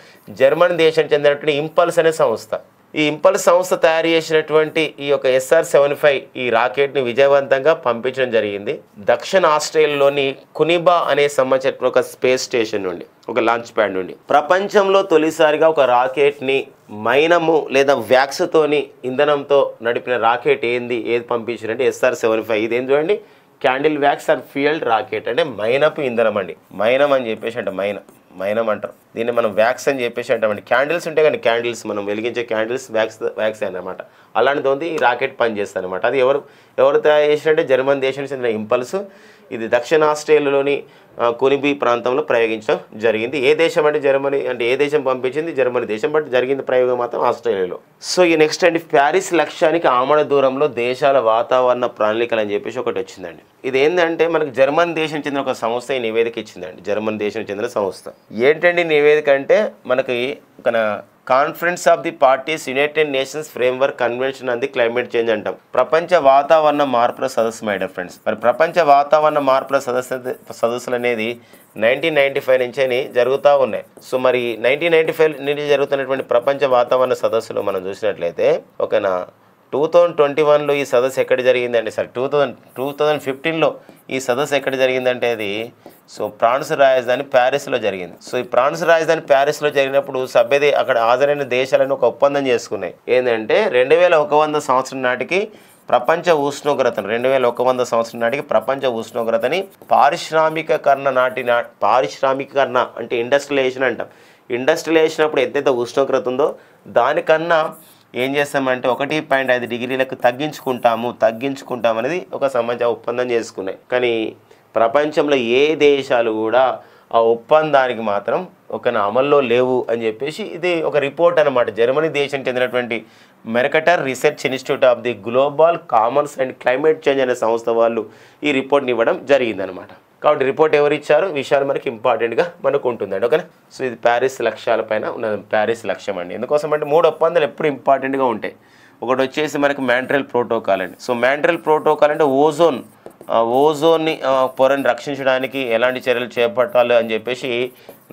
జర్మనీ దేశానికి చెందినటువంటి ఇంపల్స్ అనే సంస్థ. ఈ ఇంపల్స్ సంస్థ తయారు చేసినటువంటి ఈ యొక్క SR-75 ఈ రాకెట్ని విజయవంతంగా పంపించడం జరిగింది. దక్షిణ ఆస్ట్రేలియాలోని కునిబా అనే సంబంధించిన ఒక స్పేస్ స్టేషన్ నుండి, ఒక లాంచ్ ప్యాడ్ నుండి ప్రపంచంలో తొలిసారిగా ఒక రాకెట్ని మైనము లేదా వ్యాక్స్తోని ఇంధనంతో నడిపిన రాకెట్ ఏది పంపించారంటే SR-75. ఇదేం చూడండి, candle wax or fuelled rocket. అంటే మైనపు ఇంధనం అండి. మైనం అని చెప్పేసి అంటే మైనం అంటారు. దీన్ని మనం వ్యాక్స్ అని చెప్పేసి అంటామండి. క్యాండిల్స్ ఉంటాయి కానీ క్యాండిల్స్ మనం వెలిగించే క్యాండిల్స్ వ్యాక్స్ అనమాట. అలాంటిది ఈ రాకెట్ పనిచేస్తుంది అనమాట. అది ఎవరు తయారు చేసినట్టే జర్మనీ దేశానికి చెందిన ఇంపల్స్. ఇది దక్షిణ ఆస్ట్రేలియాలోని కునిబి ప్రాంతంలో ప్రయోగించడం జరిగింది. ఏ దేశం అంటే జర్మనీ, అంటే ఏ దేశం పంపించింది జర్మనీ దేశం, బట్ జరిగింది ప్రయోగం మాత్రం ఆస్ట్రేలియాలో. సో ఈ నెక్స్ట్ అండి, ప్యారిస్ లక్ష్యానికి ఆమడ దూరంలో దేశాల వాతావరణ ప్రణాళికలు అని చెప్పేసి ఒకటి వచ్చిందండి. ఇది ఏంటంటే మనకి జర్మనీ దేశం చెందిన ఒక సంస్థ ఈ నివేదిక ఇచ్చిందండి. జర్మనీ దేశం చెందిన సంస్థ. ఏంటండి నివేదిక అంటే, మనకి ఒక conference of the parties United nations framework convention on the climate change అంటాం. ప్రపంచ వాతావరణ మార్పుల సదస్సు మై డియర్ ఫ్రెండ్స్. మరి ప్రపంచ వాతావరణ మార్పుల సదస్సులు అనేది 1995 నుంచి జరుగుతూ ఉన్నాయి. సో మరి 1995 నుంచి జరుగుతున్నటువంటి ప్రపంచ వాతావరణ సదస్సులో మనం చూసినట్లయితే 2021లో ఈ సదస్సు ఎక్కడ జరిగిందండి? సార్ 2015లో ఈ సదస్సు ఎక్కడ జరిగిందంటే అది ఫ్రాన్స్ రాజధాని ప్యారిస్లో జరిగింది. సో ఈ ఫ్రాన్స్ రాజధాని ప్యారిస్లో జరిగినప్పుడు అక్కడ హాజరైన దేశాలను ఒక ఒప్పందం చేసుకున్నాయి. ఏంటంటే 2100 సంవత్సరం నాటికి ప్రపంచ ఉష్ణోగ్రతను 2100 సంవత్సరం నాటికి ప్రపంచ ఉష్ణోగ్రతని పారిశ్రామికీకరణ అంటే ఇండస్ట్రియలైజేషన్ అంటాం. ఇండస్ట్రియలైజేషన్ అప్పుడు ఎంతైతే ఉష్ణోగ్రత ఉందో దానికన్నా ఏం చేస్తామంటే 1.5 డిగ్రీలకు తగ్గించుకుంటాం అనేది ఒక సంబంధించిన ఒప్పందం చేసుకున్నాయి. కానీ ప్రపంచంలో ఏ దేశాలు కూడా ఆ ఒప్పందానికి మాత్రం అమల్లో లేవు అని చెప్పేసి ఇది ఒక రిపోర్ట్ అనమాట. జర్మనీ దేశం చెందినటువంటి Mercator research institute of the global commerce and climate change అనే సంస్థ వాళ్ళు ఈ రిపోర్ట్ని ఇవ్వడం జరిగిందనమాట. కాబట్టి రిపోర్ట్ ఎవరు ఇచ్చారు విషయాలు మనకి ఇంపార్టెంట్గా మనకు ఉంటుందండి. ఓకేనా. సో ఇది ప్యారిస్ లక్ష్యాలపైన ఉన్న ప్యారిస్ లక్ష్యం అండి. ఎందుకోసం అంటే 3 ఒప్పందాలు ఎప్పుడు ఇంపార్టెంట్గా ఉంటాయి. ఒకటి వచ్చేసి మనకి మాంట్రియల్ ప్రోటోకాల్ అండి. సో మాంట్రియల్ ప్రోటోకాల్ అంటే ఓజోన్ని పొరని రక్షించడానికి ఎలాంటి చర్యలు చేపట్టాలి అని చెప్పేసి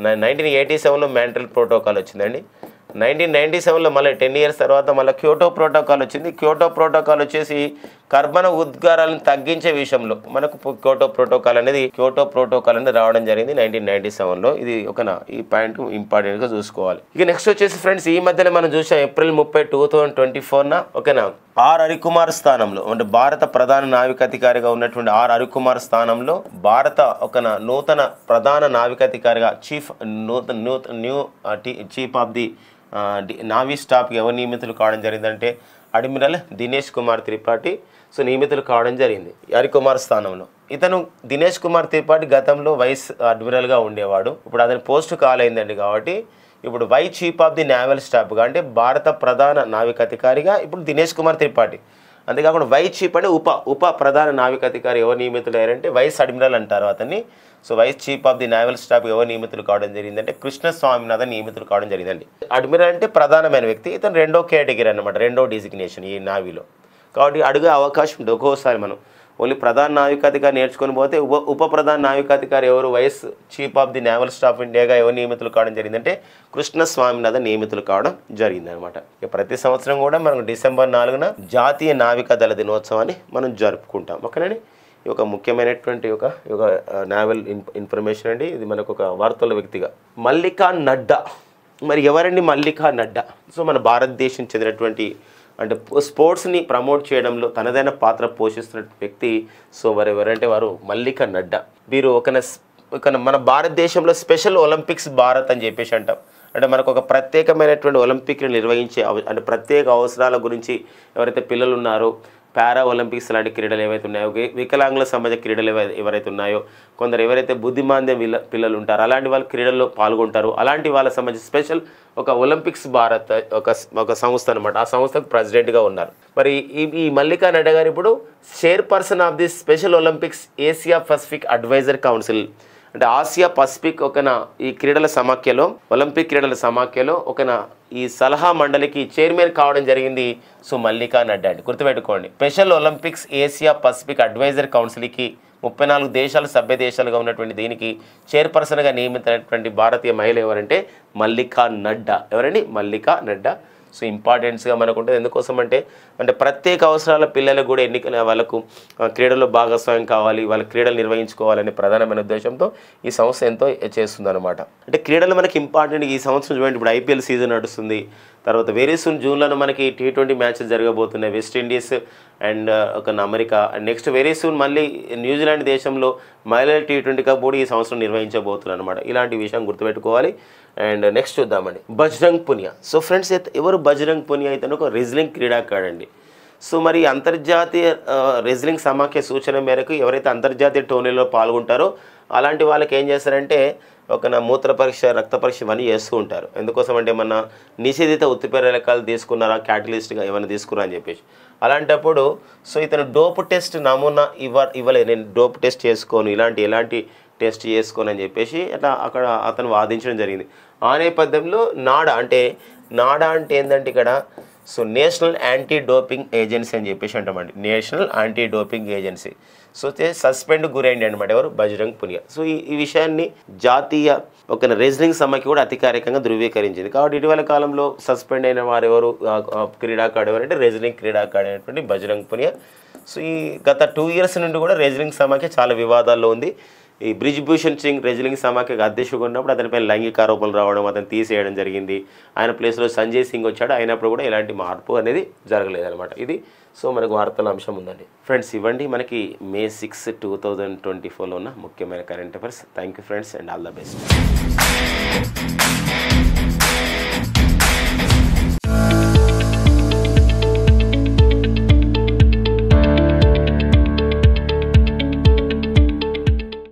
1987లో మాంట్రియల్ ప్రోటోకాల్ వచ్చిందండి. 1997లో మళ్ళీ 10 ఇయర్స్ తర్వాత మళ్ళీ క్యోటో ప్రోటోకాల్ వచ్చింది. క్యోటో ప్రోటోకాల్ వచ్చేసి కర్బన ఉద్గారాలను తగ్గించే విషయంలో మనకు క్యోటో ప్రోటోకాల్ అనేది రావడం జరిగింది 1997లో. ఇది ఈ పాయింట్ ఇంపార్టెంట్గా చూసుకోవాలి. ఇక నెక్స్ట్ వచ్చేసి ఫ్రెండ్స్, ఈ మధ్యనే మనం చూసాం ఏప్రిల్ 30, 2024 ఆర్ హరికుమార్ స్థానంలో, అంటే భారత ప్రధాన నావికాధికారిగా ఉన్నటువంటి ఆర్ హరికుమార్ స్థానంలో భారత నూతన ప్రధాన నావికాధికారిగా చీఫ్ ఆఫ్ ది నావీ స్టాఫ్కి ఎవరు నియమితులు కావడం జరిగిందంటే అడ్మిరల్ దినేష్ కుమార్ త్రిపాఠి నియమితులు కావడం జరిగింది హరికుమార్ స్థానంలో. ఇతను దినేష్ కుమార్ త్రిపాఠి గతంలో వైస్ అడ్మిరల్గా ఉండేవాడు. ఇప్పుడు అతని పోస్టు కాలైందండి. కాబట్టి ఇప్పుడు vice chief of the naval స్టాఫ్గా, అంటే భారత ప్రధాన నావికాధికారిగా ఇప్పుడు దినేష్ కుమార్ త్రిపాఠి. అంతేకాకుండా వైస్ చీఫ్ అంటే ఉప ప్రధాన నావికాధికారి ఎవరు నియమితులు అయ్యారంటే వైస్ అడ్మిరల్ అంటారు అతన్ని. Vice chief of the naval staff ఎవరు నియమితులు కావడం జరిగిందంటే కృష్ణ స్వామినాథన్ నియమితులు కావడం జరిగిందండి. అడ్మిరల్ అంటే ప్రధానమైన వ్యక్తి, ఇతను 2వ కేటగిరీ అనమాట, 2వ డిజిగ్నేషన్ ఈ నావీలో. కాబట్టి అడిగే అవకాశం ఉంటుంది. ఒక్కోసారి మనం ఓన్లీ ప్రధాన నావికాధికారి నేర్చుకొని పోతే ఉప ప్రధాన నావికాధికారి ఎవరు vice chief of the naval staff ఇండియాగా ఎవరు నియమితులు కావడం జరిగిందంటే కృష్ణ స్వామినాథన్ నియమితులు కావడం జరిగిందనమాట. ప్రతి సంవత్సరం కూడా మనం డిసెంబర్ 4న జాతీయ నావికా దళ దినోత్సవాన్ని మనం జరుపుకుంటాం. ఓకేనండి. ఈ ముఖ్యమైనటువంటి నావల్ ఇన్ఫర్మేషన్ అండి. ఇది మనకు వార్తల వ్యక్తిగా మల్లికా నడ్డా. మరి ఎవరండి మల్లికా నడ్డా? మన భారతదేశం చెందినటువంటి, అంటే స్పోర్ట్స్ని ప్రమోట్ చేయడంలో తనదైన పాత్ర పోషిస్తున్న వ్యక్తి. ఎవరంటే వారు మల్లికా నడ్డా. వీరు మన భారతదేశంలో స్పెషల్ ఒలింపిక్స్ భారత్ అని చెప్పేసి అంటాం. అంటే మనకు ప్రత్యేకమైనటువంటి ఒలింపిక్ని నిర్వహించే, అంటే ప్రత్యేక అవసరాల గురించి ఎవరైతే పిల్లలు ఉన్నారో, పారా ఒలింపిక్స్ లాంటి క్రీడలు ఏవైతే ఉన్నాయో, వికలాంగుల సంబంధించిన క్రీడలు ఎవరైతే ఉన్నాయో, కొందరు ఎవరైతే బుద్ధిమాంద్యం పిల్లలు ఉంటారో అలాంటి వాళ్ళు క్రీడల్లో పాల్గొంటారు. అలాంటి వాళ్ళకి సంబంధించి స్పెషల్ ఒలింపిక్స్ భారత్ ఒక సంస్థ అనమాట. ఆ సంస్థకు ప్రెసిడెంట్గా ఉన్నారు. మరి ఈ మల్లికా నడ్డా గారు ఇప్పుడు chairperson of the Special Olympics Asia Pacific advisor council, అంటే ఆసియా పసిఫిక్ ఈ క్రీడల సమాఖ్యలో, ఒలింపిక్ క్రీడల సమాఖ్యలో ఈ సలహా మండలికి చైర్మన్ కావడం జరిగింది. మల్లికా నడ్డా అండి, గుర్తుపెట్టుకోండి. Special Olympics Asia Pacific adviser కౌన్సిల్కి 34 దేశాలు సభ్య దేశాలుగా ఉన్నటువంటి దీనికి చైర్పర్సన్గా నియమితమైనటువంటి భారతీయ మహిళ ఎవరంటే మల్లికా నడ్డా. ఎవరండి? మల్లికా నడ్డా. ఇంపార్టెన్స్గా మనకు ఉంటుంది. ఎందుకోసం అంటే ప్రత్యేక అవసరాల పిల్లలకు కూడా వాళ్ళకు క్రీడల్లో భాగస్వామ్యం కావాలి, వాళ్ళ క్రీడలు నిర్వహించుకోవాలనే ప్రధానమైన ఉద్దేశంతో ఈ సంస్థ ఎంతో చేస్తుందన్నమాట. అంటే క్రీడలు మనకి ఇంపార్టెంట్. ఈ సంవత్సరం చూడండి, ఇప్పుడు ఐపీఎల్ సీజన్ నడుస్తుంది. తర్వాత వెరీ సూన్ జూన్లో మనకి T20 మ్యాచెస్ జరగబోతున్నాయి. West Indies and America. And next very soon మళ్ళీ న్యూజిలాండ్ దేశంలో మహిళల T20 కప్ కూడా ఈ సంవత్సరం నిర్వహించబోతున్నారు అనమాట. ఇలాంటి విషయం గుర్తుపెట్టుకోవాలి. అండ్ నెక్స్ట్ చూద్దామండి బజరంగ్ పునియా. ఫ్రెండ్స్, ఎవరు బజరంగ్ పునియా? ఇతను ఒక రెజ్లింగ్ క్రీడాకారుడు అండి. మరి అంతర్జాతీయ రెజ్లింగ్ సమాఖ్య సూచన మేరకు ఎవరైతే అంతర్జాతీయ టోర్నీలో పాల్గొంటారో అలాంటి వాళ్ళకి ఏం చేస్తారంటే మూత్ర పరీక్ష, రక్త పరీక్ష ఇవన్నీ చేస్తూ ఉంటారు. ఎందుకోసం అంటే ఏమన్నా నిషేధిత ఉత్ప్రేరకాలు తీసుకున్నారా, క్యాటలిస్ట్గా ఏమైనా తీసుకున్నారా అని చెప్పేసి. అలాంటప్పుడు ఇతను డోప్ టెస్ట్ నమూనా ఇవ్వలేదు, నేను డోప్ టెస్ట్ చేసుకోను, ఎలాంటి టెస్ట్ చేసుకోను అని చెప్పేసి అక్కడ అతను వాదించడం జరిగింది. ఆ నేపథ్యంలో నాడా అంటే ఏంటంటే ఇక్కడ నేషనల్ యాంటీ డోపింగ్ ఏజెన్సీ అని చెప్పేసి అంటామండి. National anti doping agency suspend గురైంది అనమాట. ఎవరు? బజరంగ్ పునియా. ఈ విషయాన్ని జాతీయ రెజ్లింగ్ సమాఖ్య కూడా అధికారికంగా ధృవీకరించింది. కాబట్టి ఇటీవల కాలంలో సస్పెండ్ అయిన వారు ఎవరు? క్రీడాకారుడు ఎవరంటే రెజ్లింగ్ క్రీడాకారుడు అయినటువంటి బజరంగ్ పునియా. ఈ గత 2 ఇయర్స్ నుండి కూడా రెజ్లింగ్ సమాఖ్య చాలా వివాదాల్లో ఉంది. ఈ బ్రిజ్భూషణ్ సింగ్ రెజ్లింగ్ సమాఖ్యకు అధ్యక్షుడు ఉన్నప్పుడు అతనిపై లైంగిక ఆరోపణలు రావడం, అతను తీసేయడం జరిగింది. ఆయన ప్లేస్లో సంజయ్ సింగ్ వచ్చాడు. అయినప్పుడు కూడా ఎలాంటి మార్పు అనేది జరగలేదన్నమాట. ఇది మనకు వార్తల అంశం ఉందండి. ఫ్రెండ్స్, ఇవ్వండి మనకి May 6, 2024లో ఉన్న ముఖ్యమైన current affairs. Thank you friends, and all the best.